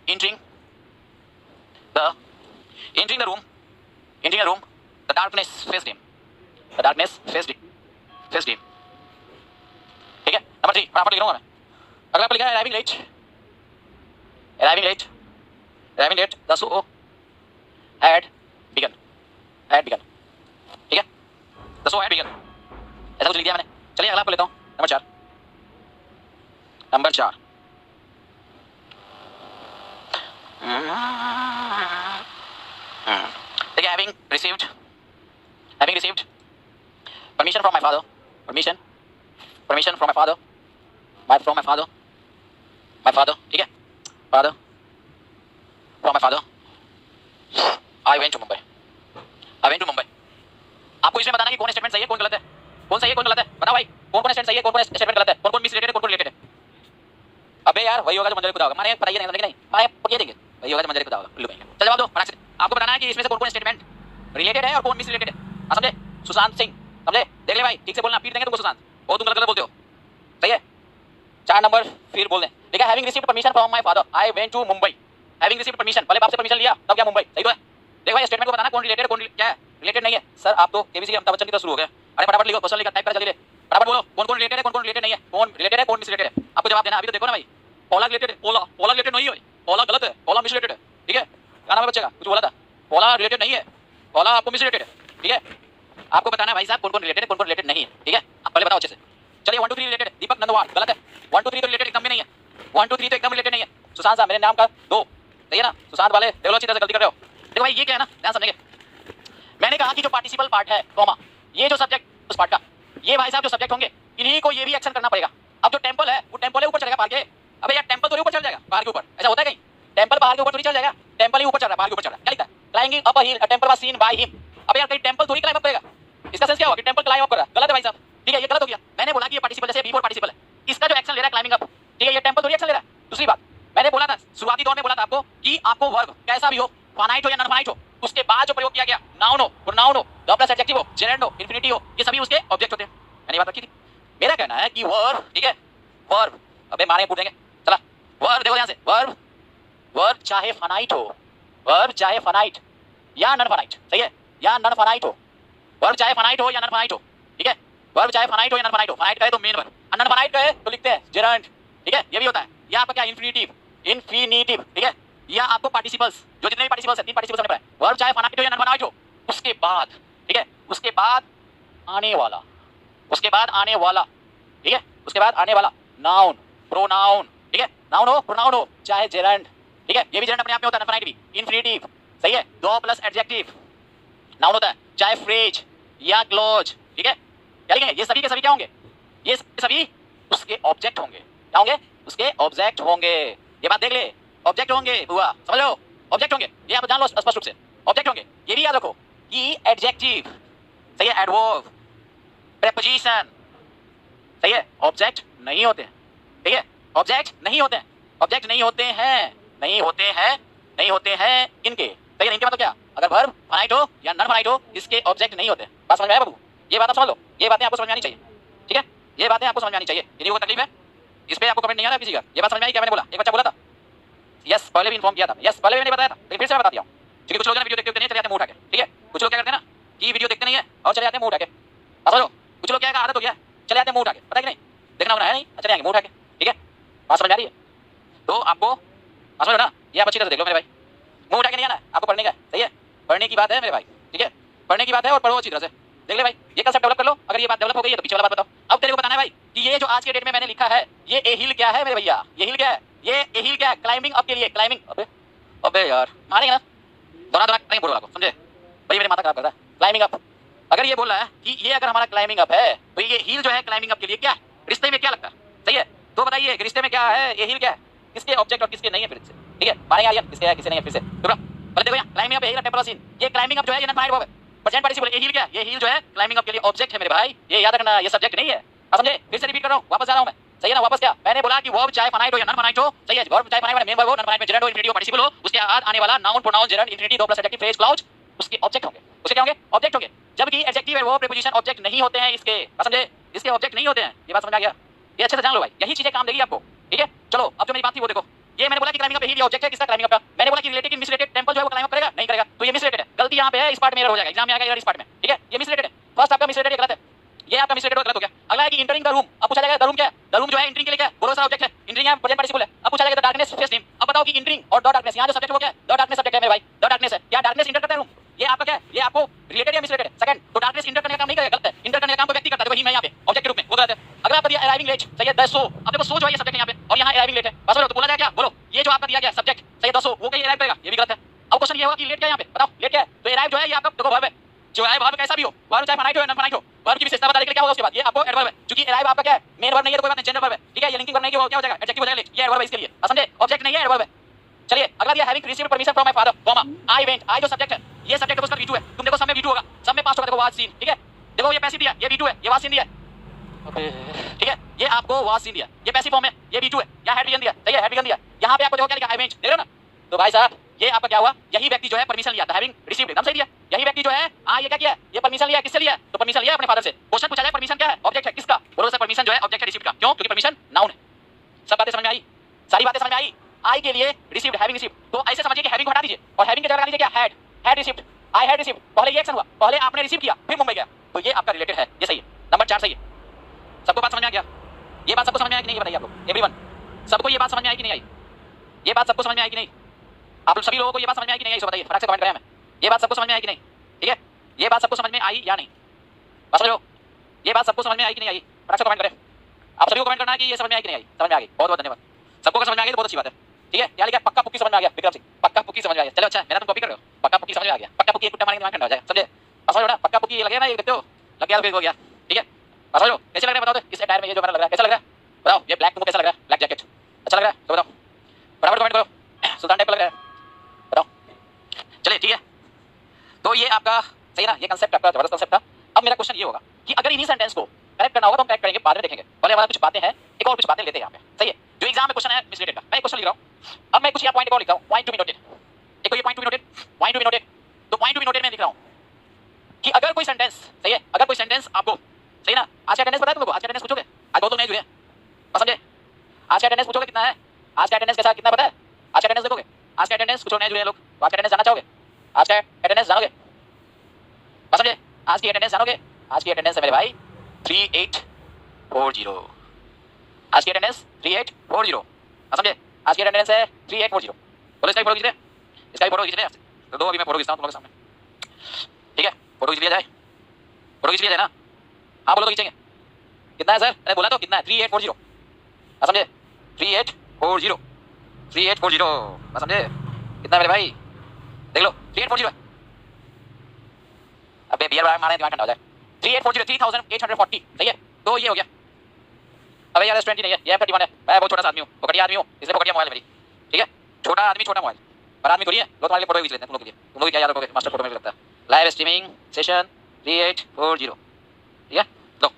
S1: entering the room the darkness faced him, ठीक है। नंबर 3 फटाफट लिख रहा हूं मैं, अगला पर लिखा है arriving late the show had begun, ठीक है, the show had begun, ऐसा कुछ लिख दिया मैंने। चलिए अगला पर लेता हूं, नंबर 4 देखिए, having received permission from my father, ठीक है, father from my father, I went to Mumbai, आपको इसमें बताना कि कौन स्टेटमेंट सही है कौन गलत है, कौन सही है कौन गलत है, बताओ भाई, कौन स्टेटमेंट सही है कौन स्टेटमेंट गलत है, कौन मिस रिलेटेड है कौन रिलेटेड है। अबे यार वही होगा जो मंजर खुदा होगा, माने बताइए नहीं नहीं, माने ये देंगे वही होगा जो मंजर खुदा होगा, उल्लू भाई। चल जवाब दो फटाक से, आपको बताना है कि इसमें से कौन स्टेटमेंट रिलेटेड है और कौन मिस रिलेटेड है, समझे? सुशांत सिंह, समझे? देख ले भाई, ठीक से बोलना, पीट देंगे तुमको सुशांत, और तुम गलत बोलते हो, सही है। 4 नंबर फिर बोल दें, ठीक है, having received permission from my father I went to Mumbai, having received permission, पहले बाप से परमिशन लिया तब क्या मुंबई, सही तो है। देख भाई स्टेटमेंट को बताना कौन रिलेटेड कौन क्या है, रिलेटेड नहीं है सर, आप तो केबीसी अमिताभ बच्चन की तरह शुरू हो गए। अरे फटाफट लिखो, क्वेश्चन लिखा टाइप कर, जल्दी फटाफट बोलो, कौन रिलेटेड है कौन रिलेटेड नहीं है, कौन रिलेटेड है कौन मिस रिलेटेड है, आपको जवाब देना। अभी तो देखो ना भाई, पोला रिलेटेड, पोला रिलेटेड नहीं है, पोला गलत है, पोला मिस रिलेटेड है, ठीक है। क्या नाम है बच्चे का, कुछ बोला था, पोला रिलेटेड नहीं है, पोला आपको मिस रिलेटेड है, ठीक है। आपको बताना है भाई साहब कौन रिलेटेड है कौन रिलेटेड नहीं है, ठीक है, आप पहले बताओ अच्छे से। चलिए 1 2 3 रिलेटेड, दीपक नंदवार गलत है, 1 2 3 तो रिलेटेड एकदम भी नहीं है, 1 2 3 तो एकदम रिलेटेड नहीं है। सुशांत साहब मेरे नाम का 2, सही है ना, सुशांत वाले देख लो अच्छी तरह से गलती कर रहे हो। देखो भाई ये क्या है ना, ध्यान समझेंगे, मैंने कहा कि जो पार्टिसिपल पार्ट है कॉमा, ये जो सब्जेक्ट उस पार्ट का, ये भाई साहब जो सब्जेक्ट होंगे इन्हीं को ये भी एक्शन करना पड़ेगा। अब जो टेंपल है वो टेंपल है ऊपर चढ़ेगा पहाड़ के, अबे यार टेंपल थोड़ी ऊपर चढ़ जाएगा पहाड़ के ऊपर, ऐसा होता है कहीं, टेंपल पहाड़ के ऊपर थोड़ी चढ़ जाएगा, टेंपल ही ऊपर चढ़ रहा है पहाड़ के ऊपर चढ़ रहा है, क्या लिखा है, climbing up a hill a temple was scene by him. अबे यार कहीं टेंपल थोड़ी क्लाइंब अप करेगा, इसका सेंस क्या होगा कि टेंपल क्लाइंब अप कर रहा है, गलत है भाई साहब, ठीक है, ये गलत हो गया। मैंने बोला कि ये पार्टिसिपल जैसे बी4 पार्टिसिपल है, इसका जो एक्शन ले रहा है क्लाइंबिंग अप, ठीक है, ये टेंपल थोड़ी एक्शन ले रहा है। दूसरी बात मैंने बोला था शुरुआती दौर में, बोला था आपको कि आपको वर्ब कैसा भी हो, फाइनाइट हो या नॉन फाइनाइट हो, उसके बाद जो प्रयोग किया गया, नाउन हो, प्रोनाउन हो, द प्लस एडजेक्टिव हो, जेरेंड हो, इंफिनिटी हो, ये सभी उसके ऑब्जेक्ट होते हैं। मैंने बात रखी थी। मेरा कहना है कि वर्ब, ठीक है, वर्ब, अबे मारेंगे पूछेंगे, चला वर्ब देखो ध्यान से, वर्ब चाहे फाइनाइट हो, वर्ब चाहे फाइनाइट या नॉन फाइनाइट, सही है, या नॉन फाइनाइट हो, वर्ब चाहे फाइनाइट हो या नॉन फाइनाइट हो, ठीक है, वर्ब चाहे फाइनाइट हो या नॉन फाइनाइट हो, फाइनाइट कहे तो मेन वर्ब, नॉन फाइनाइट कहे तो लिखते हैं जेरेंड, ठीक है, ये भी होता है। या आपका क्या इंफिनिटिव, ठीक है, या आपको पार्टिसिपल्स, जो जितने भी पार्टिसिपल्स है 3 पार्टिसिपल्स हमने पढ़ा है, वर्ब चाहे फाइनाइट हो या नॉन फाइनाइट हो, उसके बाद, ठीक है, उसके बाद आने वाला, उसके बाद आने वाला, ठीक है, उसके बाद आने वाला नाउन, प्रोनाउन, ठीक है, नाउन हो प्रोनाउन हो चाहे जेरेंड, ठीक है, ये भी जेरेंड अपने आप में होता है, नॉन फाइनाइट भी, इंफिनिटिव, सही है, 2 प्लस एडजेक्टिव नाउन होता है, चाहे फ्रेज या क्लोज, ठीक है। क्या लिखेंगे, ये सभी के सभी क्या होंगे, ये सभी उसके ऑब्जेक्ट होंगे। क्या होंगे, उसके ऑब्जेक्ट होंगे। ये बात देख ले, ऑब्जेक्ट होंगे हुआ, समझ लो, ऑब्जेक्ट होंगे, ये आप जान लो स्पष्ट रूप से, ऑब्जेक्ट होंगे। ये भी याद रखो कि एडजेक्टिव, सही है, एडवर्ब, प्रीपोजिशन, सही है, ऑब्जेक्ट नहीं होते हैं, ठीक है, ऑब्जेक्ट नहीं होते हैं, ऑब्जेक्ट नहीं होते हैं, नहीं होते हैं, नहीं होते हैं इनके, सही है। इनके मतलब क्या, अगर वर्ब फाइनाइट हो या नॉन फाइनाइट हो, इसके ऑब्जेक्ट नहीं होते। बात समझ में आया बाबू, ये बात आप समझ लो, ये बातें आपको समझ में आनी चाहिए, ठीक है, ये बातें आपको समझ में आनी चाहिए। यदि कोई तकलीफ है, इस पे आपको कमेंट नहीं आ रहा किसी का, ये बात समझ में आई क्या मैंने बोला, एक बच्चा बोला था यस, पहले भी इन्फॉर्म किया था, यस पहले भी मैंने बताया था, लेकिन फिर से मैं बता दिया हूं, क्योंकि कुछ लोग ना वीडियो देखते नहीं चले जाते मुंह उठा के, ठीक है, कुछ लोग क्या करते हैं ना कि वीडियो देखते नहीं है और चले जाते हैं मुंह उठा के, समझ लो, कुछ लोग क्या आदत हो गया, चले जाते हैं मुंह उठा के, पता है कि नहीं, देखना होना है नहीं, चले जाएंगे मुंह उठा के, ठीक है, बात समझ में आ रही है। तो आपको समझ लो ना, ये आप अच्छी तरह से देख लो मेरे भाई, मुंह उठा के नहीं आना है, आपको पढ़ने का, सही है, पढ़ने की बात है मेरे भाई, ठीक है, पढ़ने की बात है और पढ़ो अच्छी तरह से, देख ले भाई, ये कंसेप्ट डेवलप कर लो। अगर ये बात डेवलप हो गई है तो पीछे वाला बात बताओ। अब तेरे को बताना है भाई कि ये जो आज के डेट में मैंने लिखा है, ये ए हिल क्या है मेरे भैया, ये हिल क्या है, ये ए हिल क्या है, क्लाइंबिंग अप के लिए, क्लाइंबिंग, अबे अबे यार मारेंगे ना, दोनों दोनों नहीं बोल रहा समझे भाई, मेरे माथा खराब कर रहा है, क्लाइंबिंग अप। अगर ये बोल रहा है कि ये अगर हमारा क्लाइंबिंग अप है, तो ये हिल जो है क्लाइंबिंग अप के लिए क्या है, रिश्ते में क्या लगता है, सही है, तो बताइए कि रिश्ते में क्या है, ये हिल क्या है, किसके ऑब्जेक्ट और किसके नहीं है, फिर से ठीक है, मारेंगे यार, किसके है किसके नहीं है, फिर से पहले देखो यहाँ क्लाइंबिंग अप है, टेम्परल सीन, ये क्लाइंबिंग अप जो है ये नॉन फाइनाइट वर्ब है, प्रेजेंट पार्टिसिपल, ये हिल क्या है, ये हिल जो है क्लाइंबिंग अप के लिए ऑब्जेक्ट है मेरे भाई, ये याद रखना, ये सब्जेक्ट नहीं है, समझे। फिर से रिपीट कर रहा हूँ, वापस जा रहा हूँ मैं, सही है ना, वापस क्या मैंने बोला कि वर्ब चाहे फाइनाइट हो या नॉन फाइनाइट हो, सही है, वर्ब चाहे फाइनाइट मेन वर्ब हो, नॉन फाइनाइट में जेरेंड हो, इंफिनिटिव हो, पार्टिसिपल हो, उसके बाद आने वाला noun pronoun gerund infinity 2 plus adjective phrase clause उसके ऑब्जेक्ट होंगे, उसके क्या होंगे, ऑब्जेक्ट होंगे। जबकि एडजेक्टिव है वो प्रीपोजिशन ऑब्जेक्ट नहीं होते हैं इसके, समझे, इसके ऑब्जेक्ट नहीं होते हैं, ये बात समझ आ गया, ये अच्छे से जान लो भाई, यही चीजें काम देगी आपको, ठीक है। चलो अब जो मेरी बात थी वो देखो, ये मैंने बोला कि क्लाइंबिंग अप ही ऑब्जेक्ट है, किसका क्लाइंबिंग अप का, मैंने बोला कि रिलेटेड मिसरिलेटेड टेंपल जो है वो क्लाइंब अप करेगा नहीं करेगा, तो ये मिसरिलेटेड है, गलती यहाँ पे है, इस पार्ट में एरर हो जाएगा, एग्जाम में आएगा एरर इस पार्ट में, ठीक है, ये मिसरिलेटेड है, फर्स्ट आपका मिसरिलेटेड गलत है, ये आपका मिसरिलेटेड गलत हो गया। अगला है कि इंटरिंग द रूम, अब पूछा जाएगा द रूम क्या है, द रूम जो है इंटरिंग के लिए क्या है, बोलो सारा ऑब्जेक्ट है, इंटरिंग है प्रेजेंट पार्टिसिपल है, अब पूछा जाएगा द डार्कनेस फेस नेम, अब बताओ कि इंटरिंग और द डार्कनेस, यहाँ जो सब्जेक्ट वो क्या है, द डार्कनेस सब्जेक्ट है मेरे भाई, द डार्कनेस है, क्या डार्कनेस इंटर करता है रूम, ये आपका क्या है, ये आपको रिलेटेड या मिसरिलेटेड है, सेकंड, तो डार्कनेस इंटर करने का काम नहीं करेगा, गलत है, इंटर करने का काम तो व्यक्ति करता है, वही मैं यहाँ पे ऑब्जेक्ट के रूप में, वो गलत है। अगला आपका दिया अराइविंग लेट, सही है, द सो, अब देखो सो जो है ये सब्जेक्ट है यहाँ पे और यहाँ अराइविंग लेट है, बस बोलो तो बोला जाए क्या, बोलो ये जो आपका दिया गया सब्जेक्ट, सही है, द सो वो कहीं अराइव करेगा, ये भी गलत है। अब क्वेश्चन ये होगा कि लेट क्या है यहाँ पे, बताओ लेट क्या है, तो अराइव जो है ये आपका देखो वर्ब है, जो है वर्ब कैसा भी हो, वर्ब चाहे फाइनाइट हो या नॉन फाइनाइट हो, वर्ब की विशेषता बताने के लिए क्या होगा उसके बाद, ये आपको एडवर्ब है, क्योंकि अराइव आपका क्या है, मेन वर्ब नहीं है तो कोई बात नहीं, जेंडर वर्ब है, ठीक है, ये लिंकिंग वर्ब नहीं है, क्या हो जाएगा, एडजेक्टिव हो जाएगा, ये एडवर्ब है इसके लिए, समझे, ऑब्जेक्ट नहीं है, एडवर्ब है। चलिए अगला दिया having received permission from my father, comma I went, I जो सब्जेक्ट है, ये सब्जेक्ट है उसका V2 है, तुम देखो सब में V2 होगा, सब में पास्ट होगा, देखो वाज सीन, ठीक है, देखो ये पैसिव दिया, ये V2 है, ये वाज सीन दिया, ठीक है, ये आपको वाज सीन दिया, ये पैसिव फॉर्म है, ये V2 है, यहाँ हैड बिगन दिया, सही है, हैड बिगन दिया, यहाँ पे आपको देखो क्या लिखा, आई वेंट, देख रहे हो ना, तो भाई साहब ये आपका क्या हुआ, यही व्यक्ति जो है परमिशन लिया था, हैविंग रिसीव्ड, एकदम सही दिया, यही व्यक्ति जो है ये क्या किया, ये परमिशन लिया, किससे लिया, तो परमिशन लिया अपने फादर से। क्वेश्चन पूछा जाए परमिशन क्या है, ऑब्जेक्ट है, किसका, बोलो सर परमिशन जो है ऑब्जेक्ट है रिसीव्ड का, क्यों, क्योंकि परमिशन नाउन है। सब बातें समझ में आई, सारी बातें समझ में आई, आई के लिए रिसीव्ड, हैविंग रिसीव्ड, तो ऐसे समझिए कि हैविंग को हटा दीजिए और हैविंग की जगह लगा दीजिए क्या, had received, I had received, पहले ये एक्शन हुआ, पहले आपने रिसीव किया फिर मुंबई गया, तो ये आपका रिलेटेड है, ये सही है, नंबर 4 सही है। सबको बात समझ में आ गया, ये बात सबको समझ में आई कि नहीं, ये बताइए आप लोग एवरीवन, सबको ये बात समझ में आई कि नहीं आई, ये बात सबको समझ में आई कि नहीं, आप लोग सभी लोगों को ये बात समझ में आई कि नहीं आई, सो बताइए फटाक से कमेंट करें हमें, ये बात सबको समझ में आई कि नहीं, ठीक है, ये बात सबको समझ में आई या नहीं, बस समझो, ये बात सबको समझ में आई कि नहीं आई, फटाक से कमेंट करें, आप सभी को कमेंट करना है कि ये समझ में आई कि नहीं आई, समझ में आ गई, बहुत बहुत धन्यवाद, सबको समझ में आ गई तो बहुत अच्छी बात है, ठीक है, क्या लिखा, पक्का पुक्की समझ में आ गया, विक्रम सिंह पक्का पुक्की समझ में आ गया, चलो अच्छा मेरा तुम कॉपी कर रहे हो, पक्का पुक्की समझ में आ गया, पक्का पुक्की एक कुट्टा मारेंगे दिमाग ठंडा हो जाएगा, समझे, समझ लो ना, पक्का पुक्की लगे ना, ये देखते हो लग गया फिर हो गया, ठीक है, समझ लो कैसे लग रहा है बताओ, इस अटायर में ये जो मेरा लग रहा है कैसा लग रहा है, बताओ ये ब्लैक तुमको कैसा लग रहा है, ब्लैक जैकेट अच्छा लग रहा है तो बताओ, फटाफट कमेंट करो, सुल्तान टाइप लग रहा है, बताओ, चलिए ठीक है, तो ये आपका सही ना, ये कंसेप्ट आपका जबरदस्त कंसेप्ट था। अब मेरा क्वेश्चन ये होगा कि अगर इन्हीं सेंटेंस को करेक्ट करना होगा तो हम करेक्ट करेंगे, बाद में देखेंगे, पहले हमारा कुछ बातें हैं, एक और कुछ बातें लेते हैं यहाँ पे, सही है, जो एग्जाम में क्वेश्चन है मिसलेटेड का, मैं एक क्वेश्चन लिख रहा हूँ, अब मैं कुछ यहाँ पॉइंट और लिख रहा हूँ, पॉइंट टू बी नोटेड, एक तो ये point to be noted, point to be noted, तो पॉइंट टू बी नोटेड में लिख रहा हूँ कि अगर कोई सेंटेंस, सही है, अगर कोई सेंटेंस आपको, सही ना, आज का अटेंडेंस पता है तुमको, आज का अटेंडेंस पूछोगे, आज बहुत लोग नहीं जुड़े हैं, बस समझे, आज का अटेंडेंस पूछोगे कितना है, आज का अटेंडेंस के साथ कितना पता है, आज का अटेंडेंस देखोगे, आज का अटेंडेंस कुछ लोग नहीं जुड़े हैं लोग, तो आज का अटेंडेंस जानना चाहोगे, आज का अटेंडेंस जानोगे, बस समझे, आज की अटेंडेंस जानोगे, आज की अटेंडेंस है मेरे भाई 3840, आज की अटेंडेंस 3840, समझे, आज की अटेंडेंस है 3840, बोलो इसका फोटो खींच ले, इसका फोटो खींच ले, तो दो अभी मैं फोटो खींचता हूं तुम लोगों के सामने, ठीक है, फोटो खींच लिया जाए, फोटो खींच लिया जाए ना, हाँ बोलो तो खींचेंगे, कितना है सर, मैंने बोला तो कितना है 3840, समझे, 3840, 3840, समझे, कितना है मेरे भाई देख लो 3840 है। अबे बियर मारे दिमाग ठंडा हो जाए। 3840 3840 सही है। तो ये हो गया। अबे यार S20 नहीं है, ये F31 है। मैं बहुत छोटा सा आदमी हूँ, पकड़िया आदमी हूँ, इसलिए पकड़िया मोबाइल है मेरी, ठीक है। छोटा आदमी छोटा मोबाइल, पर आदमी थोड़ी है। लो तुम्हारे लिए फोटो खींच लेते हैं तुम लोग के लिए। तुम लोग क्या याद रखोगे मास्टर फोटो में लगता है। लाइव स्ट्रीमिंग सेशन 3840, ठीक है। लो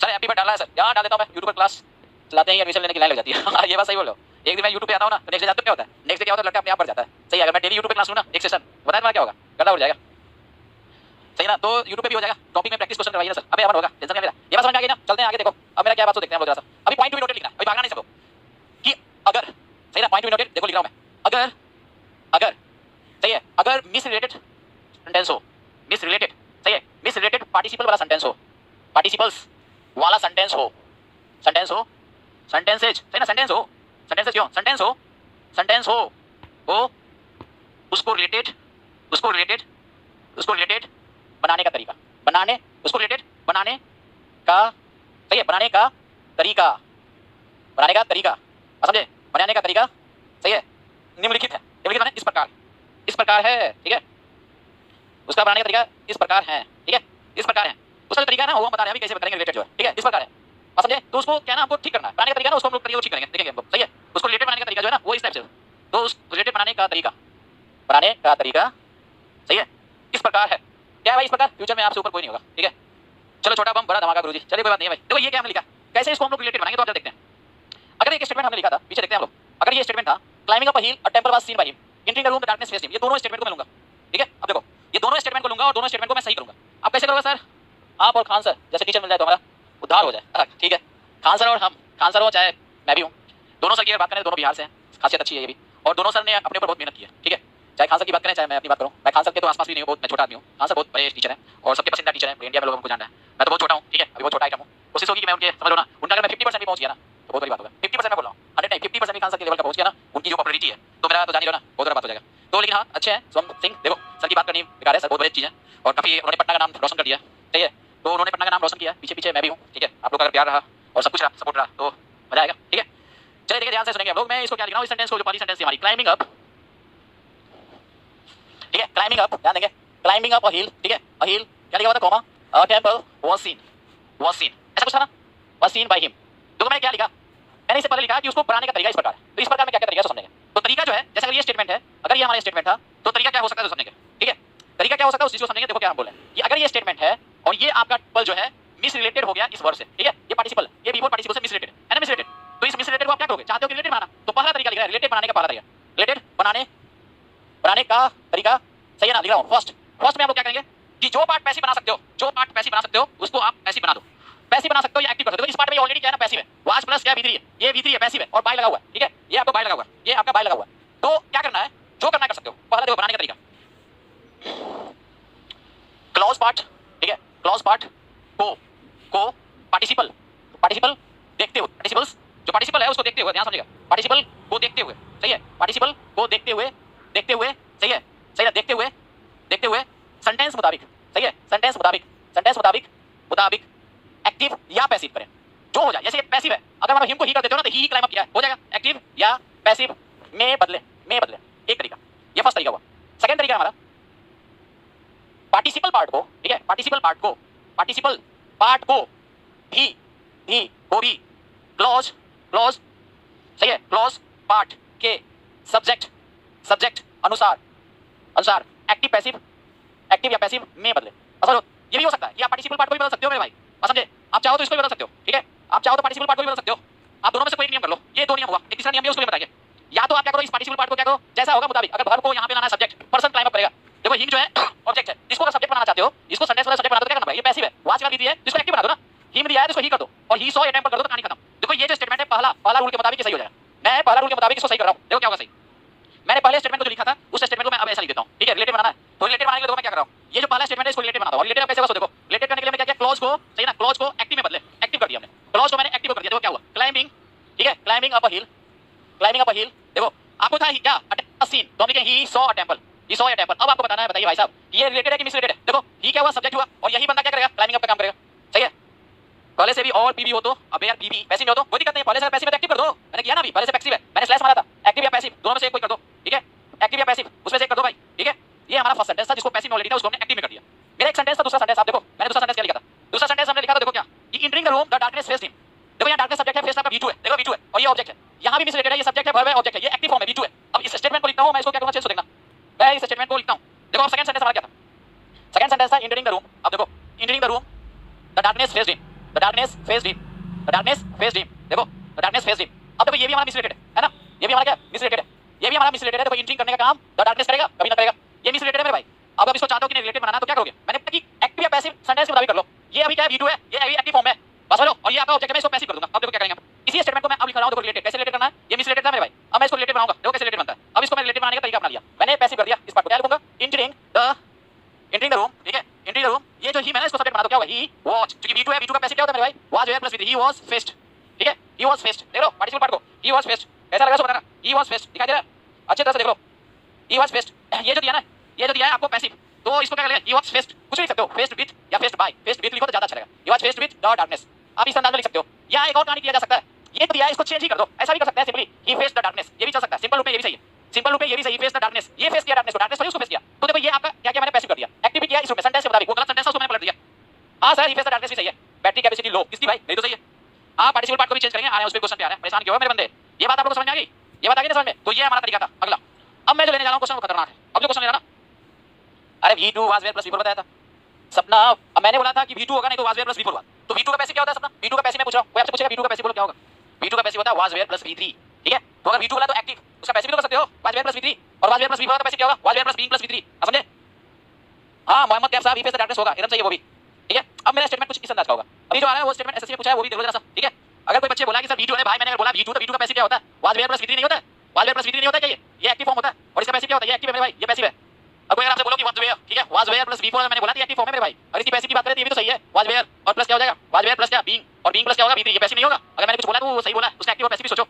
S1: सर हैप्पी बर्थडे डाला है सर, यहाँ डाल देता हूँ मैं। यूट्यूब पर क्लास चलाते हैं, एडमिशन लेने की लाइन लग जाती है। ये बात सही बोल रहे हो। एक दिन मैं यूट्यूब पे आता हूँ ना, तो नेक्स्ट डे जानते हो क्या होता है? नेक्स्ट डे क्या होता है? लड़का अपने आप बढ़ जाता है। सही है। अगर मैं डेली यूट्यूब पे क्लास लूँ ना, एक सेशन, बताया तुम्हारा क्या होगा? गड्ढा उड़ जाएगा, सही ना। तो यूट्यूब पे भी हो जाएगा। टॉपिक में प्रैक्टिस क्वेश्चन करवाइए ना सर। अबे अमन होगा, टेंशन क्या मेरा। ये बात समझ में आ गई ना? चलते हैं आगे। देखो अब मेरा क्या बात, तो देखते हैं हम लोग जरा सा। अभी पॉइंट टू बी नोटेड लिखना, अभी भागना नहीं सबको। कि अगर, सही ना, पॉइंट टू बी नोटेड देखो लिख रहा हूं मैं। अगर अगर सही है, अगर मिस रिलेटेड सेंटेंस हो, मिस रिलेटेड, सही है, मिस रिलेटेड पार्टिसिपल वाला सेंटेंस हो, पार्टिसिपल्स वाला सेंटेंस हो, सेंटेंस हो, सेंटेंसेज, सही ना, सेंटेंस हो, सेंटेंसेज क्यों, सेंटेंस हो, सेंटेंस हो उसको रिलेटेड, उसको रिलेटेड, उसको रिलेटेड बनाने का तरीका, बनाने, उसको रिलेटेड बनाने का, सही है, बनाने का तरीका, बनाने का तरीका, समझे, बनाने का तरीका, सही है, निम्नलिखित है। निम्नलिखित माने इस प्रकार, इस प्रकार है, ठीक है। उसका बनाने का तरीका इस प्रकार है, ठीक है, इस प्रकार है। उसका जो तरीका है ना, वो हम बता रहे हैं अभी कैसे करेंगे रिलेटेड जो है, ठीक है, इस प्रकार है, समझे। तो उसको क्या ना, हमको ठीक करना है। बनाने का तरीका ना, उसको हम लोग तरीका ठीक करेंगे, देखेंगे हमको, सही है। उसको रिलेटेड बनाने का तरीका जो है ना, वो इस टाइप से। तो उस रिलेटेड बनाने का तरीका, बनाने का तरीका, सही है, इस प्रकार है। क्या है भाई? इस प्रकार फ्यूचर में आपसे ऊपर कोई नहीं होगा, ठीक है। चलो छोटा बम बड़ा धमाका गुरुजी। चलिए कोई बात नहीं है भाई। देखो ये क्या हमने लिखा, कैसे इसको हम लोग रिलेटेड बनाएंगे, तो आप देखते हैं। अगर एक स्टेटमेंट हमने लिखा था, पीछे देखते हैं हम लोग। अगर ये स्टेटमेंट था, climbing up a hill, a temple was scene by him, entering the room, the darkness faced him. ये दोनों स्टेटमेंट को मैं लूंगा, ठीक है। अब देखो ये दोनों स्टेटमेंट को लूंगा और दोनों स्टेटमेंट को मैं सही करूंगा। अब कैसे करोगे सर? आप और खान सर जैसे टीचर मिल जाए तो हमारा उद्धार हो जाए, ठीक है। खान सर और हम, खान सर हो चाहे मैं भी हूँ, दोनों सर की अगर बात करें तो दोनों बिहार से हैं, खासियत अच्छी है ये भी। और दोनों सर ने अपने ऊपर बहुत मेहनत की है, ठीक है। चाहे खान सर की बात करें चाहे मैं अपनी बात करूँ, मैं खान सर के तो आसपास भी नहीं हूँ, बहुत मैं छोटा आदमी हूँ। खान सर बहुत बड़े टीचर हैं और सबके पसंदीदा टीचर हैं, इंडिया में लोगों को जानना है। मैं तो बहुत छोटा हूँ, ठीक है, अभी बहुत छोटा आइटम हूँ। कोशिश होगी कि मैं उनके, समझ लो ना, उनका अगर मैं 50% भी पहुंच गया ना तो बहुत बड़ी बात होगा। 50% मैं बोल रहा हूँ, 100 नहीं, 50% भी खान सर के लेवल का पहुंच गया ना, उनकी जो पॉपुलैरिटी है, तो मेरा तो जान ही लो ना, बहुत बड़ा बात हो जाएगा। तो लेकिन हाँ अच्छे हैं सोम सिंह। देखो सर की बात करनी बेकार है, सर बहुत बड़ी चीज़ है और काफी उन्होंने पटना का नाम रोशन कर दिया, ठीक है। तो उन्होंने पटना का नाम रोशन किया, पीछे पीछे मैं भी हूँ, ठीक है। आप लोग का अगर प्यार रहा और सब कुछ रहा, सपोर्ट रहा तो मजा आएगा, ठीक है। चलिए देखिए ध्यान से सुनेंगे हम लोग। मैं इसको क्या लिख रहा हूँ, इस सेंटेंस को, जो पहली सेंटेंस थी हमारी, क्लाइंबिंग अप, ठीक है, क्लाइंबिंग अप, ध्यान देंगे, क्लाइंबिंग अप अ हिल, ठीक है, अ हिल क्या लिखा हुआ था, comma, a temple was scene, ऐसा कुछ था ना, वाज सीन बाय हिम। तो मैंने क्या लिखा, मैंने इससे पहले लिखा कि उसको बनाने का तरीका इस प्रकार है। तो इस प्रकार में क्या क्या तरीका है समझेंगे। तो तरीका जो है, जैसे अगर ये स्टेटमेंट है, अगर ये हमारा स्टेटमेंट था, तो तरीका क्या हो सकता है समझेंगे, ठीक है। तरीका क्या हो सकता है उस चीज को समझेंगे। देखो क्या हम बोल रहे हैं कि अगर ये स्टेटमेंट है और ये आपका पल जो है मिस रिलेटेड हो गया इस वर्ड से, ठीक है, ये पार्टिसिपल, ये बिफोर पार्टिसिपल से मिस रिलेटेड है ना, मिस रिलेटेड। तो इस मिस रिलेटेड को आप क्या करोगे, चाहते हो कि रिलेटेड बनाना, तो पहला तरीका लिख रहा है, रिलेटेड बनाने का पहला तरीका, रिलेटेड बनाने, बनाने का तरीका, सही है ना, लिख रहा हूं। फर्स्ट में आप लोग क्या करेंगे कि जो पार्ट पैसिव बना सकते हो, जो पार्ट पैसिव बना सकते हो उसको आप पैसिव बना दो। पैसिव बना सकते हो या एक्टिव कर सकते हो। इस पार्ट में ऑलरेडी क्या है ना, पैसिव है, वाज प्लस क्या V3 है, ये V3 है, पैसिव है और बाय लगा हुआ है, ठीक है। ये आपको बाय लगा हुआ है, ये आपका बाय लगा हुआ है। तो क्या करना है, जो करना है कर सकते हो। पहला देखो बनाने का तरीका, क्लॉज पार्ट, ठीक है, क्लॉज पार्ट को पार्टिसिपल, पार्टिसिपल देखते हुए, पार्टिसिपल्स जो पार्टिसिपल है उसको देखते हुए, ध्यान समझिएगा, पार्टिसिपल को देखते हुए, सही है, पार्टिसिपल को देखते हुए, देखते हुए, सही है, सही है, देखते हुए, देखते हुए, सेंटेंस मुताबिक, सही है, सेंटेंस मुताबिक, सेंटेंस मुताबिक, मुताबिक एक्टिव या पैसिव करें, जो हो जाए। जैसे पैसिव है, अगर हम हिम को ही कर देते हो ना, तो ही क्लाइम अप किया हो जाएगा, एक्टिव या पैसिव में बदले, में बदले, एक तरीका, ये फर्स्ट तरीका हुआ। सेकंड तरीका हमारा पार्टिसिपल पार्ट को, ठीक है, पार्टिसिपल पार्ट को, पार्टिसिपल पार्ट को भी क्लॉज, क्लॉज, सही है, क्लॉज पार्ट के सब्जेक्ट, सब्जेक्ट अनुसार, अनुसार एक्टिव पैसिव, एक्टिव या पैसिव में बदले। समझो ये भी हो सकता है कि आप पार्टिसिपल पार्ट को भी बदल सकते हो मेरे भाई, समझे। आप चाहो तो इसको भी बदल सकते हो, ठीक है, आप चाहो तो पार्टिसिपल पार्ट को भी बदल सकते हो। आप दोनों में से कोई एक नियम कर लो, ये दो नियम हुआ। एक तीसरा नियम भी उसको भी बताएंगे। या तो आप क्या करो, इस पार्टिसिपल पार्ट को क्या करो, जैसा होगा मुताबिक, अगर वर्ब को यहाँ पे लाना है सब्जेक्ट, पर्सन क्लाइम अप करेगा। देखो हिम जो है ऑब्जेक्ट है, इसको अगर सब्जेक्ट बनाना चाहते हो, इसको सेंटेंस वाला सब्जेक्ट बना दो, तो क्या करना है, ये पैसिव है, वाच वाली दी है, इसको एक्टिव बना दो ना। हिम दिया है तो इसको ही कर दो और ही सॉ ये टेंपल कर दो, तो कहानी खत्म। देखो ये जो स्टेटमेंट है, पहला रूल के मुताबिक सही हो जाएगा। मैं पहला रूल के मुताबिक इसको सही कर रहा हूं। देखो क्या होगा सही, मैंने पहले स्टेटमेंट को जो लिखा था उस स्टेटमेंट को मैं अब ऐसा लिख देता हूं, ठीक है। रिलेटेड बनाना है तो रिलेटेड बनाने के लिए देखो मैं क्या कर रहा हूं, ये जो पहला स्टेटमेंट है इसको रिलेटेड बना दो। और रिलेटेड कैसे होगा देखो, रिलेटेड करने के लिए मैं क्या किया, क्लॉज को, सही ना, क्लॉज को एक्टिव में बदले, एक्टिव कर दिया हमने, क्लॉज को मैंने एक्टिव कर दिया। देखो क्या हुआ, क्लाइंबिंग, ठीक है, climbing up a hill, climbing up a hill. देखो आपको था क्या, अ सीन, तो हम लिखे he saw a temple, he saw a temple. अब आपको बताना है, बताइए भाई साहब ये रिलेटेड है कि मिस रिलेटेड है। देखो ही क्या हुआ, सब्जेक्ट हुआ और यही बंदा क्या करेगा, क्लाइंबिंग अप का काम करेगा, सही है। पहले से भी और पीवी हो तो, अबे यार पीवी पैसिव में हो तो कोई दिक्कत नहीं, पहले से पैसिव है तो एक्टिव कर दो। मैंने किया ना अभी, पहले से पैसिव है, मैंने स्लैश मारा था, एक्टिव या पैसिव दोनों में से कोई कर दो, ठीक है, एक्टिव या पैसिव उसमें से एक कर दो भाई, ठीक है। ये हमारा फर्स्ट सेंटेंस था जिसको पैसिव में ऑलरेडी था उसको हमने एक्टिव में कर दिया। मेरा एक सेंटेंस था, दूसरा सेंटेंस आप देखो, मैंने दूसरा सेंटेंस क्या लिखा था? दूसरा सेंटेंस हमने लिखा था देखो क्या, कि entering the room the darkness faced him. देखो यहाँ डार्कनेस सब्जेक्ट है, फेस्ड आपका V2 है, देखो V2 है और ये ऑब्जेक्ट है, यहाँ भी मिस रिलेटेड है, ये सब्जेक्ट है, वर्ब है, ऑब्जेक्ट है, ये एक्टिव फॉर्म है, V2 है। अब इस स्टेटमेंट को लिखता हूं मैं, इसको क्या करूंगा, चेंज को देखना, मैं इस स्टेटमेंट को लिखता हूं। देखो अब सेकंड सेंटेंस हमारा क्या था? सेकंड सेंटेंस था एंटरिंग द रूम। अब देखो entering the room the darkness faced him, the darkness faced him, the darkness faced him, देखो द डार्कनेस फेस्ड हिम। अब देखो ये भी हमारा मिस रिलेटेड है ना, ये भी हमारा क्या मिस रिलेटेड है, ये भी हमारा मिस रिलेटेड है। देखो एंटरिंग करने का काम द डार्कनेस करेगा, कभी ना करेगा, ये मिस रिलेटेड है मेरे भाई। अब इसको चाहते हो कि रिलेटेड बनाना तो क्या करोगे, मैंने कि एक्टिव या पैसिव सेंटेंस के मुताबिक कर लो। ये अभी क्या है, V2 है, ये अभी एक्टिव फॉर्म है, बस बोलो, और ये आपका ऑब्जेक्ट है, मैं इसको पैसिव कर दूंगा। अब देखो क्या करेंगे हम, इसी स्टेटमेंट को मैं अब लिख रहा हूं, देखो रिलेटेड कैसे रिलेटेड करना है, ये मिस रिलेटेड था मेरे भाई, अब मैं इसको रिलेटेड बनाऊंगा, देखो कैसे रिलेटेड बनता है। अब इसको मैं रिलेटेड बनाने का तरीका बना लिया, मैंने पैसिव कर दिया, इस पार्ट को क्या लिखूंगा, एंटरिंग द रूम, ठीक है, एंटरिंग द रूम, ये जो ही मैंने इसको सब्जेक्ट बना दो, क्या होगा, ही वाज, क्योंकि V2 है, V2 का पैसिव क्या होता है मेरे भाई, was were plus V3, he was faced, ठीक है, ही वाज फेस्ड, देख लो पार्टिसिपल पार्ट को, ही वाज फेस्ड, कैसा लगा सो बताना, ही वाज फेस्ड, दिखाई दे रहा है अच्छी तरह से, देख लो ही वाज फेस्ड, ये जो दिया ना, ये जो दिया है आपको पैसिव, तो इसको क्या करेंगे, ही वाज फेस्ड, कुछ भी लिख सकते हो, फेस्ड विद या फेस्ड बाय, फेस्ड विद लिखो तो ज्यादा अच्छा लगेगा, ही was faced with the darkness, आप इस अंदाज में लिख सकते हो। या एक और कहानी किया जा सकता है, ये तो दिया है, इसको चेंज ही कर दो, ऐसा भी कर सकते हैं simply, he faced the darkness, ये भी चल सकता है, सिंपल रूप में ये भी सही है, सिंपल रूप में ये भी सही, फेस्ड द डार्कनेस, ये फेस किया डार्कनेस को, डार्कनेस को उसको फेस किया, तो देखो ये आपका क्या क्या मैंने पैसिव कर दिया, एक्टिव किया इस रूप में, सेंटेंस के मुताबिक, वो गलत सेंटेंस था उसको मैंने पलट दिया। हां sir, he faced the darkness भी सही है, बैटरी कैपेसिटी लो, किसकी भाई, मेरी तो सही है। आप पार्टिसिपल पार्ट को भी चेंज करेंगे, आ रहे हैं उस पे क्वेश्चन पे आ रहे हैं, परेशान क्यों हो मेरे बंदे, ये बात आप लोगों को समझ में आ गई, ये बात आ गई ना समझ में, तो ये हमारा तरीका था। अगला अब मैं जो लेने जा रहा हूं क्वेश्चन वो खतरनाक है, अब जो क्वेश्चन लेना ना, अरे V2 was were plus V4 बताया था सपना, अब मैंने बोला था कि V2 होगा नहीं तो वाज वेयर प्लस V4 होगा, तो V2 का पैसिव क्या होता है सपना, V2 का पैसिव मैं पूछ रहा हूं, कोई आपसे पूछेगा V2 का पैसिव बोलो क्या होगा, V2 का पैसिव होता है वाज वेयर प्लस V3, ठीक है, तो अगर V2 बोला तो एक्टिव, उसका पैसिव भी तो कर सकते हो, वाज वेयर प्लस V3, और वाज वेयर प्लस V4 का पैसिव क्या होगा, was were plus being plus V3, समझे? हां मोहम्मद कैफ साहब, ही फेस द डार्कनेस होगा, एकदम सही है वो भी, ठीक है। अब मेरा स्टेटमेंट कुछ इस अंदाज का होगा, अभी जो आ रहा है वो स्टेटमेंट एसएससी में पूछा है, वो भी देख लो जरा सा, ठीक है। अगर कोई बच्चे बोला कि सर V2 है भाई, मैंने अगर बोला V2 तो V2 का पैसिव क्या होता है, वाज वेयर प्लस V3 नहीं होता है, वाज वेयर प्लस V3 नहीं होता क्या, ये एक्टिव फॉर्म होता है, और इसका पैसिव क्या होता है, ये एक्टिव है मेरे भाई, ये पैसिव है। अब कोई अगर आपसे बोलो कि वाज वेयर, ठीक है, वाज वेयर प्लस V4 मैंने बोला था एक्टिव फॉर्म है मेरे भाई, अगर इसकी पैसिव की बात करें तो ये भी तो सही है, वाज वेयर और प्लस क्या हो जाएगा, वाज वेयर प्लस क्या बीइंग, और बीइंग प्लस क्या होगा V3, ये पैसिव नहीं होगा। अगर मैंने कुछ बोला तो वो सही बोला है, उसका एक्टिव और पैसिव भी सोचो,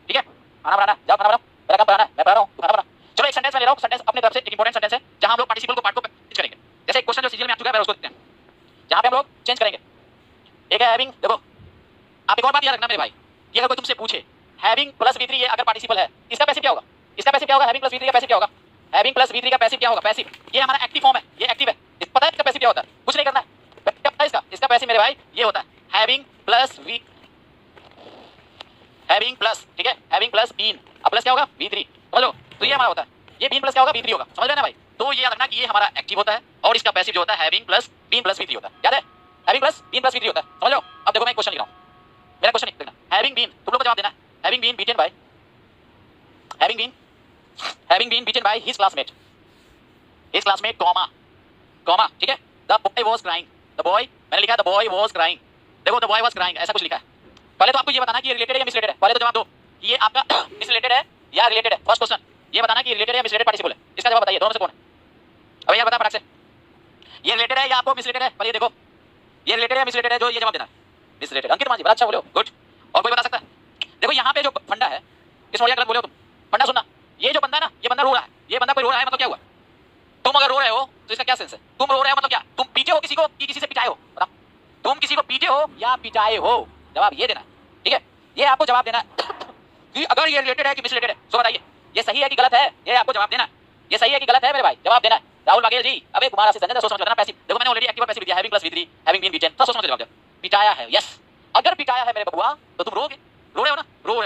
S1: ठीक है। खाना बनाना, जाओ खाना बनाओ, मेरा काम बनाना है, मैं बना रहा हूं, खाना बना। चलो एक सेंटेंस मैं ले रहा हूं, सेंटेंस अपने तरफ से एक इंपॉर्टेंट सेंटेंस है जहां हम लोग पार्टिसिपल को पार्ट को चेंज करेंगे, जैसे एक क्वेश्चन जो सीरियल में आ चुका है उसको देखते हैं, जहां पे हम लोग चेंज करेंगे। एक है हैविंग, देखो आप एक और बात याद रखना मेरे भाई, ये अगर कोई तुमसे पूछे हैविंग प्लस V3 ये अगर पार्टिसिपल है, इसका पैसिव क्या होगा, इसका पैसिव क्या होगा, हैविंग प्लस V3 का पैसिव क्या होगा, हैविंग प्लस V3 का पैसिव क्या होगा, पैसिव, ये हमारा एक्टिव फॉर्म है, ये एक्टिव है, इस पता है इसका पैसिव क्या होता है, कुछ नहीं करना है, क्या पता है इसका पैसिव मेरे भाई ये होता है having plus V, having plus, ठीक है, हैविंग प्लस बीन, अब प्लस क्या होगा V3, समझ लो, तो ये हमारा होता है, ये बीन प्लस क्या होगा V3 होगा, समझ रहे ना भाई। तो ये याद रखना कि ये हमारा एक्टिव होता है और इसका पैसिव जो होता है having plus been plus V3 होता है, याद है, having plus been plus V3 होता है, समझ लो। अब देखो मैं एक क्वेश्चन लिख रहा हूं, मेरा क्वेश्चन लिखना, हैविंग बीन, तुम लोग को जवाब देना है, having been beaten by, having been beaten by his classmate comma comma, ठीक है, the boy was crying, the boy, मैंने लिखा द बॉय वाज क्राइंग, देखो द बॉय वाज क्राइंग ऐसा कुछ लिखा है। पहले तो आपको ये बताना कि ये रिलेटेड है या मिसरिलेटेड है, पहले तो जवाब दो कि ये आपका मिसरिलेटेड है या रिलेटेड है। फर्स्ट क्वेश्चन ये बताना कि रिलेटेड है या मिसरिलेटेड पार्टिसिपल है, इसका जवाब बताइए, दोनों में से कौन है। अब यार बता फटाक से, ये रिलेटेड है या आपको मिसरिलेटेड है, पर ये देखो ये रिलेटेड है या मिसरिलेटेड है, जो ये जवाब देना है मिसरिलेटेड। अंकित मान जी बड़ा अच्छा बोले हो, गुड। और कोई बता सकता है, देखो यहाँ पे जो फंडा है, इस मोड़िया गलत बोले हो तुम, फंडा सुनना, ये जो बंदा है ना, ये बंदा रो रहा है, ये बंदा कोई रो रहा है मतलब क्या हुआ, तुम अगर रो रहे हो तो इसका क्या सेंस है, तुम रो रहे हो मतलब क्या, तुम पीटे हो किसी को कि किसी से पिटाए हो, बताओ, तुम किसी को पीटे हो या पिटाए हो, जवाब ये देना है, ठीक है, ये आपको जवाब देना है कि अगर ये रिलेटेड है कि मिसरिलेटेड है, सो बताइए ये सही है कि गलत है, ये आपको जवाब देना है, ये सही है कि गलत है मेरे भाई, जवाब देना है। राहुल बागेल जी, अबे कुमार आशीष संजय, सोच समझ लेना पैसिव, देखो मैंने ऑलरेडी एक्टिव और पैसिव दिया, having plus V3, having been beaten, तो सोच समझ जवाब दो, पिटाया है, यस, अगर पिटाया है मेरे बबुआ तो तुम रोगे, रो रहे हो ना, रो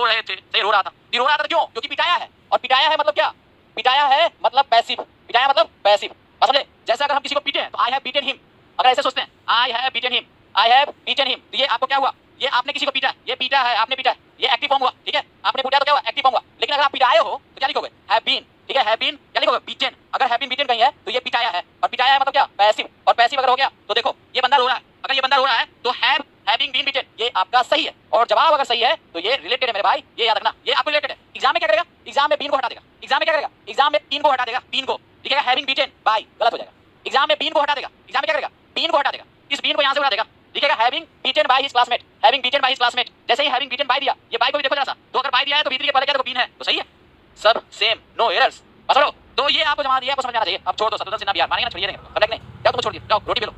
S1: रहे थे, सही रो रहा था, ये रो रहा था क्यों, क्योंकि पिटाया है, और पिटाया है मतलब क्या, पिटाया है मतलब पैसिव, पिटाया मतलब पैसिव, समझे, जैसे अगर हम किसी को पीटे हैं तो आई हैव बीटन हिम, अगर ऐसे सोचते हैं I have beaten him, I have beaten him, तो ये आपको क्या हुआ, ये आपने किसी को पीटा है, ये पीटा है, आपने पीटा है, ये एक्टिव फॉर्म हुआ, ठीक है, आपने पीटा तो क्या हुआ, एक्टिव फॉर्म हुआ। लेकिन अगर आप पिटाए हो तो क्या लिखोगे, हैव बीन, ठीक है, हैव बीन क्या लिखोगे, बीटन, अगर हैव बीन बीटन कहीं है तो ये पिटाया है, और पिटाया है मतलब क्या, पैसिव, और पैसिव अगर हो गया तो देखो ये बंदा रो रहा है, अगर ये बंदा रो रहा है तो हैविंग बीन बीटन ये आपका सही है, और जवाब अगर सही है तो ये रिलेटेड है मेरे भाई, ये याद रखना, ये आपको रिलेटेड है। एग्जाम में क्या करेगा, एग्जाम में बीन को हटा देगा, एग्जाम में क्या करेगा, एग्जाम में बीन को हटा देगा, बीन को लिखेगा हैविंग बीटन बाय, गलत हो जाएगा, एग्जाम में बीन को हटा देगा, एग्जाम में क्या करेगा, बीन को हटा देगा, इस बीन को यहां से उड़ा देगा, लिखेगा having beaten by his classmate, having beaten by his classmate, जैसे ही हैविंग बीटन बाय दिया, ये बाय को भी देखो जरा सा, तो अगर बाय दिया है तो V3 के पहले क्या, देखो बीन है तो सही है, सब सेम, नो एरर्स, बस लो, तो ये आपको जमा दिया, आपको समझ आना चाहिए। अब छोड़ दो, शत्रुघ्न सिन्हा बिहार मानेंगे ना, छोड़िए नहीं, अब नहीं, जाओ तुम छोड़ दिए, जाओ रोटी बेलो,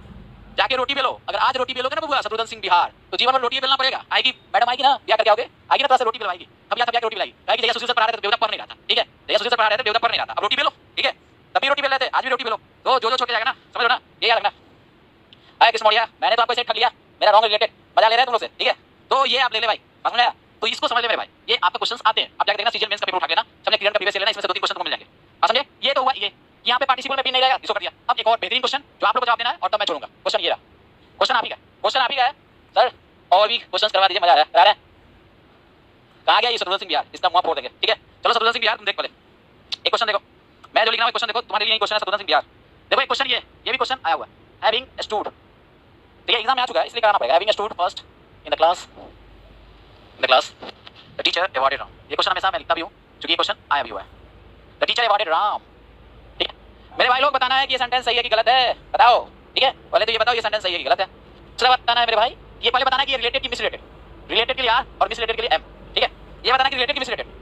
S1: जाके रोटी बेलो, अगर आज रोटी बेलोगे ना बबुआ शत्रुघ्न सिंह बिहार, तो जीवन में रोटी बेलना पड़ेगा, आएगी मैडम, आएगी ना, क्या करके आओगे, आएगी ना, थोड़ा सा रोटी बेलवाएगी, हम यहाँ सब जाके रोटी बेलाई, आएगी, जैसे सुशील सर पढ़ा रहे थे बेवदा पढ़ नहीं रहा था, ठीक है, जैसे सुशील सर पढ़ा रहे थे बेवदा पढ़ नहीं रहा था, अब रोटी बेलो, ठीक है, तब भी रोटी बेल रहे थे, आज भी रोटी बेलो, तो जो छोड़ के जाएगा ना, समझ लो ना, ये याद रखना। आए किस मोड़िया, मैंने तो आपको इसे ठग लिया, मेरा रॉन्ग रिलेटेड, मजा ले रहे हैं तुम लोग से, ठीक है? तो ये आप ले ले भाई, समझ में आया? तो इसको समझ ले मेरे भाई, ये आपके क्वेश्चंस आते हैं, आप जाके देखना सीजन मेंस का पेपर उठा लेना, समझे? क्लियर का प्रीवियस लेना, इसमें से 2-3 क्वेश्चन तुमको मिल जाएंगे। आप समझे? ये तो हुआ ये, यहाँ पे पार्टिसिपल में पिन नहीं रहेगा, इसको कर दिया। अब एक और बेहतरीन क्वेश्चन जो आप लोग को जवाब देना है और तब मैं छोड़ूंगा। क्वेश्चन ये रहा, क्वेश्चन आप ही का, क्वेश्चन आप ही का है सर, और भी क्वेश्चंस करवा दीजिए, मजा आ रहा है। कहाँ गया ये शत्रुघ्न सिंह बिहार, इसका मुंह फोड़ देंगे, ठीक है? चलो शत्रुघ्न सिंह बिहार तुम देख पहले एक क्वेश्चन देखो, मैं जो लिख रहा हूँ क्वेश्चन देखो, तुम्हारे लिए क्वेश्चन है शत्रुघ्न सिंह बिहार। देखो एक क्वेश्चन ये भी क्वेश्चन आया हुआ है, हैविंग स्टूड, ठीक है? एग्जाम में आ चुका है इसलिए कराना पड़ेगा। Having stood first in the class the teacher awarded Ram, ये क्वेश्चन हमेशा मैं लिखता भी हूँ क्योंकि ये क्वेश्चन आया भी हुआ है। द टीचर अवॉर्डेड राम, ठीक है? मेरे भाई लोग बताना है कि ये सेंटेंस सही है कि गलत है, बताओ, ठीक है? पहले तो ये बताओ ये सेंटेंस सही है कि गलत है, चलो बताना है मेरे भाई। ये पहले बताना है कि ये रिलेटेड की मिस रिलेटेड, रिलेटेड के लिए आर और मिस रिलेटेड के लिए एम, ठीक है? ये बताना कि रिलेटेड की मिस रिलेटेड,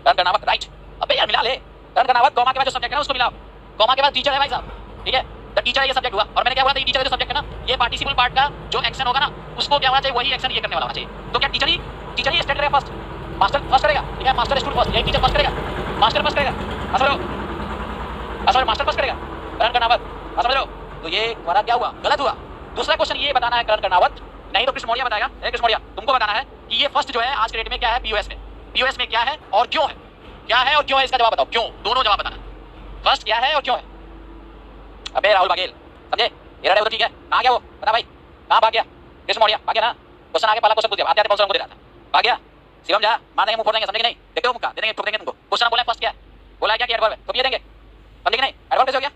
S1: करण कर्नावत, राइट? अबे यार मिला ले, करण कर्नावत कॉमा के बाद जो सब्जेक्ट है ना उसको मिलाओ, कॉमा के बाद टीचर है भाई साहब, ठीक है? द टीचर ये सब्जेक्ट हुआ, और मैंने क्या बोला था, ये टीचर जो सब्जेक्ट है ना, ये पार्टिसिपल पार्ट का जो एक्शन होगा ना उसको क्या होना चाहिए, वही एक्शन ये करने वाला होना चाहिए। तो क्या टीचर ही स्टेट करेगा फर्स्ट, मास्टर फर्स्ट करेगा, ठीक है? मास्टर स्टूडेंट फर्स्ट, ये टीचर फर्स्ट करेगा, मास्टर फर्स्ट करेगा, असर मास्टर फर्स्ट करेगा, करण कर्नावत, समझ लो? तो ये हमारा क्या हुआ, गलत हुआ। दूसरा क्वेश्चन ये बताना है करण कर्नावत, नहीं तो कृष्ण मौर्य बताएगा। कृष्ण मौर्य तुमको बताना है कि ये फर्स्ट जो है आज के डेट में क्या है, पीओएस में क्या है और क्यों है, क्या है और क्यों है, इसका जवाब बताओ, क्यों, दोनों जवाब बताना। फर्स्ट क्या है और क्यों है। अबे राहुल बघेल, समझे? ये रहा तो ठीक है, कहाँ गया वो, बता भाई, कहाँ भाग गया? कृष्ण मौर्य भाग गया ना, क्वेश्चन आगे पहला क्वेश्चन पूछ दिया, आते कौन सा दे रहा था, भाग गया। शिवम जा मार देंगे, मुंह फोड़ देंगे, समझे कि नहीं? देखते हो मुक्का दे देंगे, ठोक देंगे तुमको। क्वेश्चन बोला फर्स्ट क्या है, बोला है क्या कि एडवर्ब है, तो ये देंगे, समझे कि नहीं? एडवर्ब कैसे हो गया,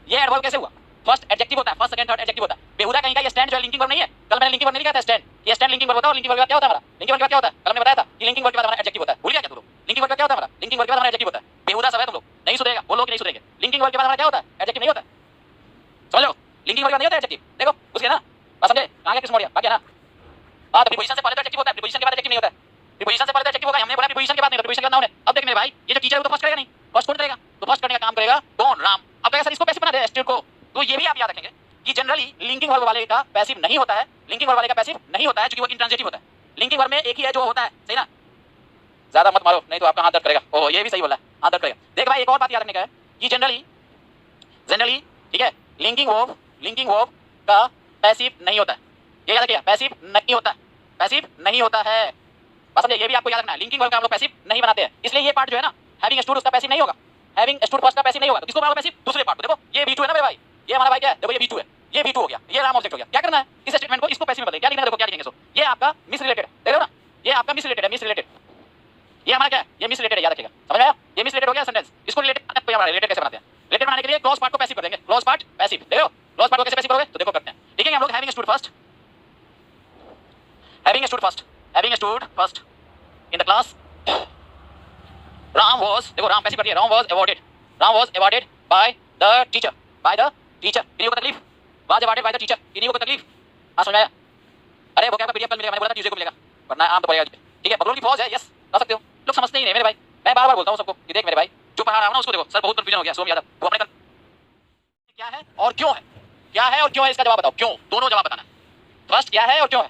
S1: ये एडवर्ब कैसे हुआ? फर्स्ट एडजेक्टिव होता है, फर्स्ट सेकंड थर्ड एडजेक्टिव होता है। बेहुदा कहीं का ये स्टैंड जो है लिंकिंग वर्ब नहीं है, कल मैंने लिंकिंग वर्ब नहीं लिखा था स्टैंड, ये स्टैंड लिंकिंग वर्ब होता है। और लिंकिंग वर्ब क्या होता है हमारा, लिंकिंग वर्ब क्या होता है, कल मैंने बताया था कि लिंकिंग वर्ब के बाद हमारा एडजेक्टिव होता है, भूल गया क्या तुम लोग? लिंकिंग वर्ब क्या होता है हमारा, लिंकिंग वर्ब के बाद हमारा एडजेक्टिव होता है। बेहुदा सब है तुम लोग, नहीं सुधरेगा, बोलो कि नहीं सुधरेंगे। लिंकिंग वर्ब के बाद हमारा क्या होता है, एडजेक्टिव नहीं होता है, समझ लो? लिंकिंग वर्ब के बाद नहीं होता एडजेक्टिव, देखो उसके ना, बात समझे? कहां गया कृष्ण मौर्य, बाकी है ना? हां, तो प्रीपोजिशन से पहले तो एडजेक्टिव होता है, प्रीपोजिशन के बाद एडजेक्टिव नहीं होता है। प्रीपोजिशन से पहले तो एडजेक्टिव होगा, हमने बोला प्रीपोजिशन के बाद नहीं होता, प्रीपोजिशन के बाद ना होने। अब देख मेरे भाई, ये जो टीचर है वो तो फर्स्ट करेगा नहीं, फर्स्ट कौन करेगा? तो फर्स्ट करने का काम करेगा कौन, राम। अब कहेगा सर इसको पैसिव बना दे एस्टिव को, तो ये भी आप याद रखेंगे कि जनरली लिंकिंग वर्ब वाले का पैसिव नहीं होता है, लिंकिंग वर्ब वाले का पैसिव नहीं होता है क्योंकि वो इंट्रांजिटिव होता है। लिंकिंग वर्ब में एक ही है जो होता है, सही ना? ज्यादा मत मारो नहीं तो आपका हाथ दर्द करेगा। ओह ये भी सही बोला है, हाथ दर्द करेगा। देख भाई एक और बात याद रखने का है कि जनरली ठीक है, लिंकिंग वर्ब का पैसिव नहीं होता है, ये याद रखिए, पैसिव नहीं होता है, पैसिव नहीं होता है, बस समझिए, ये भी आपको याद रखना है। लिंकिंग वर्ब का हम लोग पैसिव नहीं बनाते हैं, इसलिए ये पार्ट जो है ना, हैविंग स्टूड उसका पैसिव नहीं होगा, हैविंग स्टूड फर्स्ट का पैसिव नहीं होगा। तो किसको बनाओ पैसिव, दूसरे पार्ट को। देखो ये V2 है ना मेरे भाई, ये हमारा भाई क्या है, देखो ये V2 है, ये V2 हो गया, ये राम ऑब्जेक्ट हो गया। क्या करना है इस स्टेटमेंट को, इसको पैसिव में बदलें, क्या लिखना है देखो, क्या लिखेंगे सो, ये आपका मिस रिलेटेड है, देख रहे हो ना, ये आपका मिस रिलेटेड है, मिस रिलेटेड, ये हमारा क्या है, ये मिस रिलेटेड है, याद रखिएगा, समझ में आया? ये मिस रिलेटेड हो गया सेंटेंस, इसको रिलेटेड कैसे बनाते हैं, रिलेटेड बनाने के लिए क्लॉज पार्ट को पैसिव कर देंगे, क्लॉज पार्ट पैसिव, देख रहे हो? क्लॉज पार्ट को कैसे पैसिव करोगे, तो देखो करते हैं, ठीक है? हम लोग having stood first, having stood first in the class Ram was, देखो राम पैसिव कर दिया, Ram was awarded by the teacher, किन्हीं को तकलीफ, was awarded by the teacher, किन्हीं को तकलीफ। हाँ समझ में आया? अरे वो क्या पीडीएफ कल मिलेगा, मैंने बोला था ट्यूसडे को मिलेगा, वरना आम तो पड़ेगा, ठीक है? बबलू की फौज है, यस ला सकते हो, लोग समझते ही नहीं मेरे भाई, मैं बार बार बोलता हूँ सबको कि देख मेरे भाई जो पढ़ा रहा हूँ ना उसको देखो, सर बहुत कंफ्यूजन हो गया, सोम यादव वो अपने क्या है और क्यों है, क्या है और क्यों है, इसका जवाब बताओ, क्यों, दोनों जवाब बताना। फर्स्ट क्या है और क्यों है।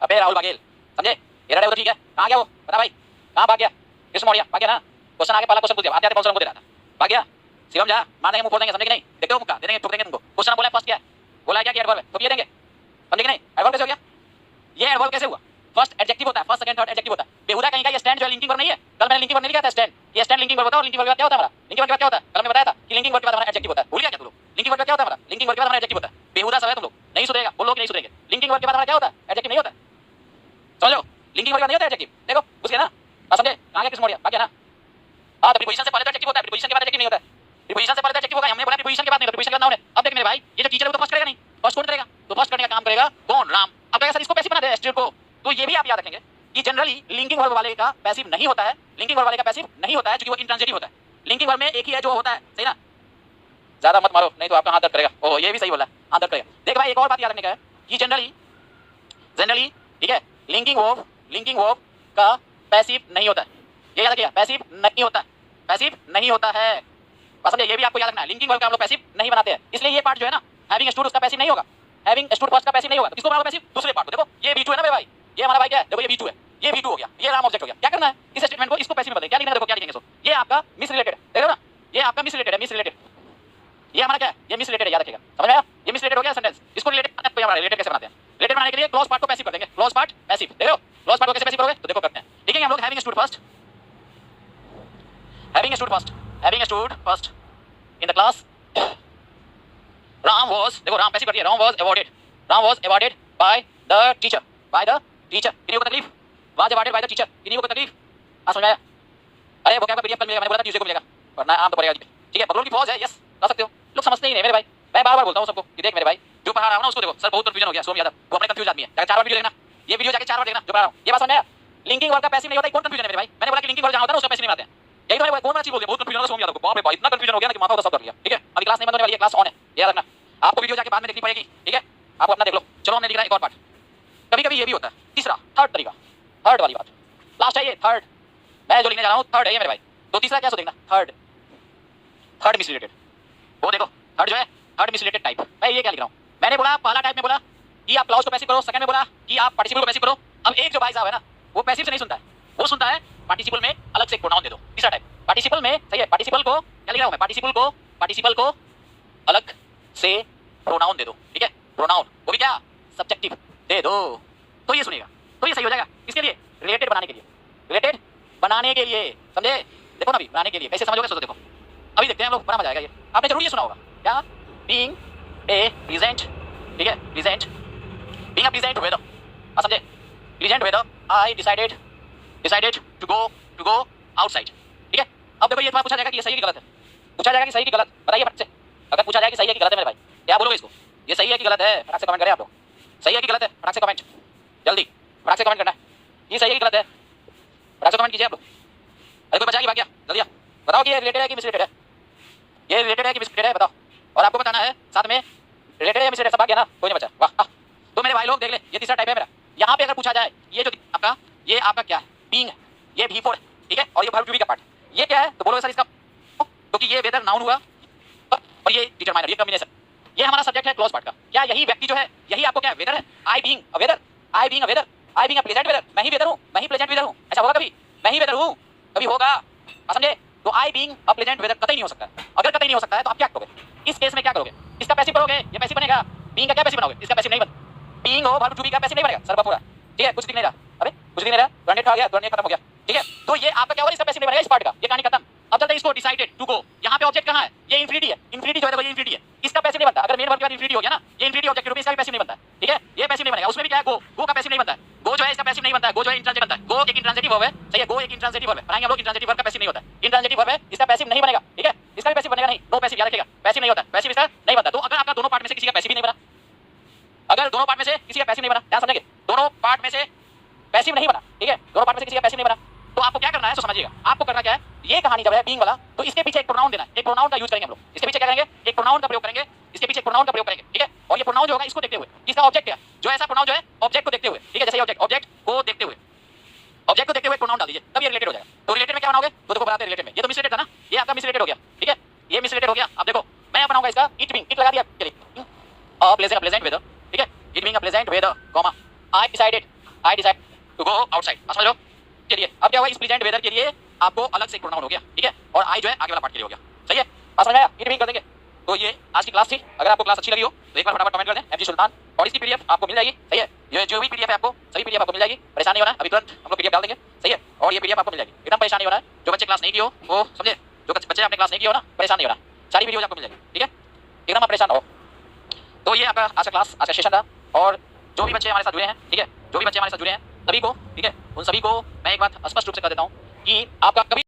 S1: अबे राहुल बघेल, समझे? ये रहा तो ठीक है, कहाँ गया वो, बता भाई, कहाँ भाग गया? कृष्ण मौर्य भाग गया ना, क्वेश्चन आगे पहला क्वेश्चन पूछ दिया, आते कौन सा दे रहा था, भाग गया। शिवम जा मार देंगे, मुंह फोड़ देंगे, समझे कि नहीं? देखते हो मुक्का दे देंगे, ठोक देंगे तुमको। क्वेश्चन बोला फर्स्ट क्या है, बोला है क्या कि एडवर्ब है, तो ये देंगे, समझे कि नहीं? एडवर्ब कैसे हो गया, ये एडवर्ब कैसे हुआ? फर्स्ट एडजेक्टिव होता है, फर्स्ट सेकंड थर्ड एडजेक्टिव होता है। बेहुदा कहीं का ये स्टैंड जो है लिंकिंग वर्ब नहीं है, कल मैंने लिंकिंग वर्ब नहीं लिखा था स्टैंड, ये स्टैंड लिंकिंग वर्ब होता है। और लिंकिंग वर्ब क्या होता है हमारा, लिंकिंग वर्ब क्या होता है, कल मैंने बताया था कि लिंकिंग वर्ब के बाद हमारा एडजेक्टिव होता है, भूल गया क्या तुम लोग? लिंकिंग वर्ब क्या होता है हमारा, लिंकिंग वर्ब के बाद हमारा एडजेक्टिव होता है। बेहुदा सब है तुम लोग, नहीं सुधरेगा, बोलो कि नहीं सुधरेंगे। लिंकिंग वर्ब के बाद हमारा क्या होता है, एडजेक्टिव नहीं होता है, समझ लो? लिंकिंग वर्ब नहीं होता एडजेक्टिव, देखो उसके ना, बस समझे? कहां गया कृष्ण मौर्य, बाकी है ना? हां, तो प्रीपोजिशन से पहले तो एडजेक्टिव होता है, प्रीपोजिशन के बाद एडजेक्टिव नहीं होता है, प्रीपोजिशन से पहले तो एडजेक्टिव होगा, हमने बोला प्रीपोजिशन के बाद नहीं होता, प्रीपोजिशन के बाद ना होने। अब देख मेरे भाई, ये जो टीचर है वो तो फर्स्ट करेगा नहीं, फर्स्ट कौन करेगा? तो फर्स्ट करने का काम करेगा कौन, राम। अब कहेगा सर इसको पैसिव बना दे एस्टिव को, तो ये भी आप याद रखेंगे कि जनरली लिंकिंग वर्ब वाले का पैसिव नहीं होता है, लिंकिंग वर्ब वाले का पैसिव नहीं होता है क्योंकि वो इंट्रांजिटिव होता है। लिंकिंग वर्ब में एक ही है जो होता है, सही ना? ज्यादा मत मारो नहीं तो आपका हाथ दर्द करेगा। ओह ये भी सही बोला, हाथ दर्द करेगा। देख भाई एक और बात याद रखने का है कि जनरली ठीक है, लिंकिंग वर्ब का पैसिव नहीं होता है, ये याद रखिएगा, पैसिव नहीं होता है, पैसिव नहीं होता है, बस समझिए, ये भी आपको याद रखना है। लिंकिंग वर्ब का हम लोग पैसिव नहीं बनाते हैं, इसलिए ये पार्ट जो है ना, हैविंग स्टूड उसका पैसिव नहीं होगा, हैविंग स्टूड फर्स्ट का पैसिव नहीं होगा। तो किसको बनाओ पैसिव, दूसरे पार्ट को। देखो ये V2 है ना मेरे भाई, ये हमारा भाई क्या है, देखो ये V2 है, ये V2 हो गया, ये राम ऑब्जेक्ट हो गया। क्या करना है इस स्टेटमेंट को, इसको पैसिव में बदलें, क्या लिखना है देखो, क्या लिखेंगे सो, ये आपका मिस रिलेटेड, देख रहे हो ना, ये आपका मिस रिलेटेड है, मिस रिलेटेड। ये हमारा क्या है, ये मिस रिलेटेड है, याद रखिएगा, समझ में आया? ये मिस रिलेटेड हो गया सेंटेंस। इसको रिलेटेड बनाना है, तो रिलेटेड कैसे बनाते हैं? रिलेटेड बनाने के लिए क्लॉज पार्ट को पैसिव कर देंगे, क्लॉज पार्ट पैसिव। देख रहे हो क्लॉज पार्ट को कैसे पैसिव करोगे? तो देखो करते हैं, ठीक है। हम लोग having stood first, having stood first, having stood first in the class, Ram was, देखो राम पैसिव कर दिया, Ram was awarded, Ram was awarded by the teacher, by the teacher. किन्हीं को तकलीफ, was awarded by the teacher, किन्हीं को तकलीफ। आ समझ आया? अरे वो क्या पीडीएफ कल मिलेगा, मैंने बोला था ट्यूसडे को मिलेगा, वरना आम तो पड़ेगा, ठीक है। बगलों की पॉज है, यस ला सकते हो। लोग समझते ही नहीं मेरे भाई, मैं बार बार बोलता हूं सबको कि देख मेरे भाई, जो पढ़ा रहा हूं ना उसको देखो। सर बहुत कंफ्यूजन हो गया, सोम यादव वो अपने कंफ्यूज आदमी है, जाकर 4 बार वीडियो देखना, ये वीडियो जाके 4 बार देखना जो पढ़ा रहा हूं। ये बात समझ आया? लिंकिंग वर्ड का पैसिव नहीं होता, कौन कंफ्यूजन है मेरे भाई? मैंने बोला कि लिंकिंग वर्ड जहां होता है ना उसका पैसिव नहीं आते हैं, यही तो मैंने कौन सी बोल दिया, बहुत कंफ्यूजन होगा सोम यादव को। बाप रे बाप, इतना कंफ्यूजन हो गया ना कि माथा उधर सब कर लिया, ठीक है। अभी क्लास नहीं बंद होने वाली है, क्लास ऑन है, याद रखना। आपको वीडियो जाके बाद में देखनी पड़ेगी, ठीक है। आपको अपना देख लो। चलो हमने लिख रहा है एक और पार्ट। कभी कभी ये भी होता है, तीसरा थर्ड तरीका, थर्ड वाली बात लास्ट है ये, थर्ड मैं जो लिखने जा रहा हूं थर्ड है ये मेरे भाई। तो तीसरा क्या सो देखना, थर्ड, थर्ड मिस रिलेटेड। वो देखो थर्ड जो है, थर्ड मिस रिलेटेड टाइप। मैं ये क्या लिख रहा हूं, मैंने बोला पहला टाइप में बोला कि आप क्लॉज को पैसिव करो, सेकंड में बोला कि आप पार्टिसिपल को पैसिव करो। अब एक जो भाई साहब है ना, वो पैसिव से नहीं सुनता है, वो सुनता है पार्टिसिपल में अलग से एक प्रोनाउन दे दो। तीसरा टाइप पार्टिसिपल में, सही है। पार्टिसिपल को क्या लिख रहा हूं मैं, पार्टिसिपल को अलग से प्रोनाउन दे दो, ठीक है। प्रोनाउन वो भी क्या, सब्जेक्टिव दे दो, तो ये सुनेगा, तो ये सही हो जाएगा। किसके लिए? रिलेटेड बनाने के लिए, रिलेटेड बनाने के लिए, समझे? देखो ना अभी बनाने के लिए कैसे समझोगे, सोचो देखो। अभी देखते हैं हम लोग, बड़ा मजा आएगा ये। आपने जरूर ये सुना होगा क्या, बीइंग ए प्रेजेंट, ठीक है। Pleasant, being a pleasant weather, आप समझे? Pleasant weather I decided to go outside, ठीक है। अब देखो ये तुम्हारा पूछा जाएगा कि ये सही है कि गलत है, पूछा जाएगा कि सही है कि गलत, बताइए फट से। अगर पूछा जाए कि सही है कि गलत है मेरे भाई, क्या बोलोगे इसको? ये सही है कि गलत है? फटाक से कमेंट करें आप लोग, सही है कि गलत है? फटाक से कमेंट, जल्दी फटाक से कमेंट करना है। ये सही है कि गलत है? फटाक से कमेंट कीजिए आप लोग। अरे कोई बचा कि भाग गया? जल्दी बताओ कि ये रिलेटेड है कि मिस रिलेटेड है, ये रिलेटेड है कि मिस रिलेटेड है, बताओ। और आपको बताना है साथ में रिलेटेड है या मिस रिलेटेड, सब भाग गया ना, कोई नहीं बचा, वाह। तो मेरे भाई लोग देख ले, ये तीसरा टाइप है मेरा। यहाँ पे अगर पूछा जाए ये जो आपका, ये आपका क्या है, बीइंग है, ये V4 है, ठीक है। और ये वर्ब टू बी का पार्ट, ये क्या है? तो बोलोगे सर इसका, क्योंकि ये वेदर नाउन हुआ और ये डिटरमाइनर, ये कॉम्बिनेशन, ये हमारा सब्जेक्ट है क्लॉज पार्ट का। क्या यही व्यक्ति जो है, यही आपको क्या वेदर है? I being a weather, I being a weather, I being a pleasant weather, मैं ही वेदर हूं, मैं ही प्लेजेंट वेदर हूं। ऐसा होगा कभी? मैं ही वेदर हूं, कभी होगा? समझे? तो I being a pleasant weather कतई नहीं हो सकता है। अगर कतई नहीं हो सकता है तो आप क्या करोगे इस केस में? क्या करोगे? इसका पैसिव करोगे, ये पैसिव बनेगा। बीइंग का क्या पैसिव बनाओगे? इसका पैसिव नहीं बन, बीइंग हो वर्ब टू बी का पैसिव नहीं बनेगा सर पूरा, ठीक है। कुछ दिख नहीं रहा, अरे कुछ दिख नहीं रहा, टर्नेट खा गया, टर्नेट खत्म हो गया, ठीक है। तो ये आपका क्या होगा, इसका पैसिव नहीं बनेगा इस पार्ट का, ये कहानी खत्म। अब चलते हैं इसको, डिसाइडेड टू गो। यहाँ पे ऑब्जेक्ट कहाँ है? ये इंफिनिटी है, इंफिनिटी जो है ये इंफिनिटी है, इसका पैसिव नहीं बनता। अगर मेन वर्ब के बाद इंफिनिटी हो गया ना, ये इंफिनिटी ऑब्जेक्ट रूप में, इसका भी पैसिव नहीं बनता, ठीक है। ये पैसिव नहीं बनेगा। उसमें भी क्या है, गो का पैसिव नहीं बनता है, गो जो है इसका पैसिव नहीं बनता है, गो जो है इंट्रांजिटिव बनता है। गो एक इंट्रांजिटिव वर्ब है, सही है, गो एक इंट्रांजिटिव वर्ब है, पढ़ाएंगे हम लोग। इंट्रांजिटिव वर्ब का पैसिव नहीं होता है, इंट्रांजिटिव वर्ब है, इसका पैसिव नहीं बनेगा, ठीक है। इसका भी पैसिव बनेगा नहीं, नो पैसिव, याद रखिएगा, पैसिव नहीं होता, पैसिव इसका नहीं बनता। तो अगर आपका दोनों पार्ट में से किसी का पैसिव नहीं बना, अगर दोनों पार्ट में से किसी का पैसिव नहीं बना, ध्यान समझेंगे, दोनों पार्ट में से पैसिव नहीं बना, ठीक है, दोनों पार्ट में से किसी का पैसिव नहीं बना, तो आपको क्या करना है, तो समझिएगा। आपको करना क्या है, ये कहानी जब है बीइंग वाला, तो इसके पीछे एक प्रोनाउन देना है, एक प्रोनाउन का यूज करेंगे हम लोग। इसके पीछे क्या करेंगे, एक प्रोनाउन का प्रयोग करेंगे, इसके पीछे प्रोनाउन का प्रयोग करेंगे, ठीक है। और ये प्रोनाउन जो होगा इसको देखते हुए, इसका ऑब्जेक्ट है जो ऐसा प्रोनाउन जो है ऑब्जेक्ट को देखते हुए, ठीक है। जैसे ऑब्जेक्ट, ऑब्जेक्ट को देखते हुए, ऑब्जेक्ट को देखते हुए प्रोनाउन डाल दीजिए, तब ये रिलेटेड हो जाएगा। तो रिलेटेड में क्या बनाओगे, तो देखो बनाते हैं रिलेटेड में, ये तो मिसरिलेटेड था ना, ये आपका मिसरिलेटेड हो गया, ठीक है। ये मिसरिलेटेड हो गया। अब देखो मैं बनाऊंगा इसका इट बीइंग, इट लगा दिया, चलिए अ प्लेजेंट वेदर, ठीक है। It being a pleasant weather, comma I decide to go outside, समझ लो। चलिए अब क्या हुआ, इस प्लेजेंट वेदर के लिए आपको अलग से एक प्रोनाउन हो गया, ठीक है। और आई जो है आगे वाला पार्ट के लिए हो गया, सही है। समझ में आया? इट बीइंग कर देंगे। तो ये आज की क्लास थी। अगर आपको क्लास अच्छी लगी हो तो एक बार फटाफट कमेंट कर दें एमजी सुल्तान, और इसकी पीडीएफ आपको मिल जाएगी, सही है। ये जो भी पीडीएफ है आपको, सभी पीडीएफ आपको मिल जाएगी, परेशान नहीं होना, अभी तुरंत हम लोग पीडीएफ डाल देंगे, सही है। और ये पीडीएफ आपको मिल जाएगी, एकदम परेशान नहीं होना है। जो बच्चे क्लास नहीं की हो वो समझे, जो बच्चे आपने क्लास नहीं की हो ना, परेशान नहीं होना, सारी वीडियो आपको मिल जाएगी, ठीक है, एकदम आप परेशान हो। तो ये आपका आज का क्लास, आज का सेशन था। और जो भी बच्चे हमारे साथ जुड़े हैं, ठीक है, जो भी बच्चे हमारे साथ जुड़े हैं सभी को, ठीक है, उन सभी को मैं एक बात स्पष्ट रूप से कह देता हूँ कि आपका कभी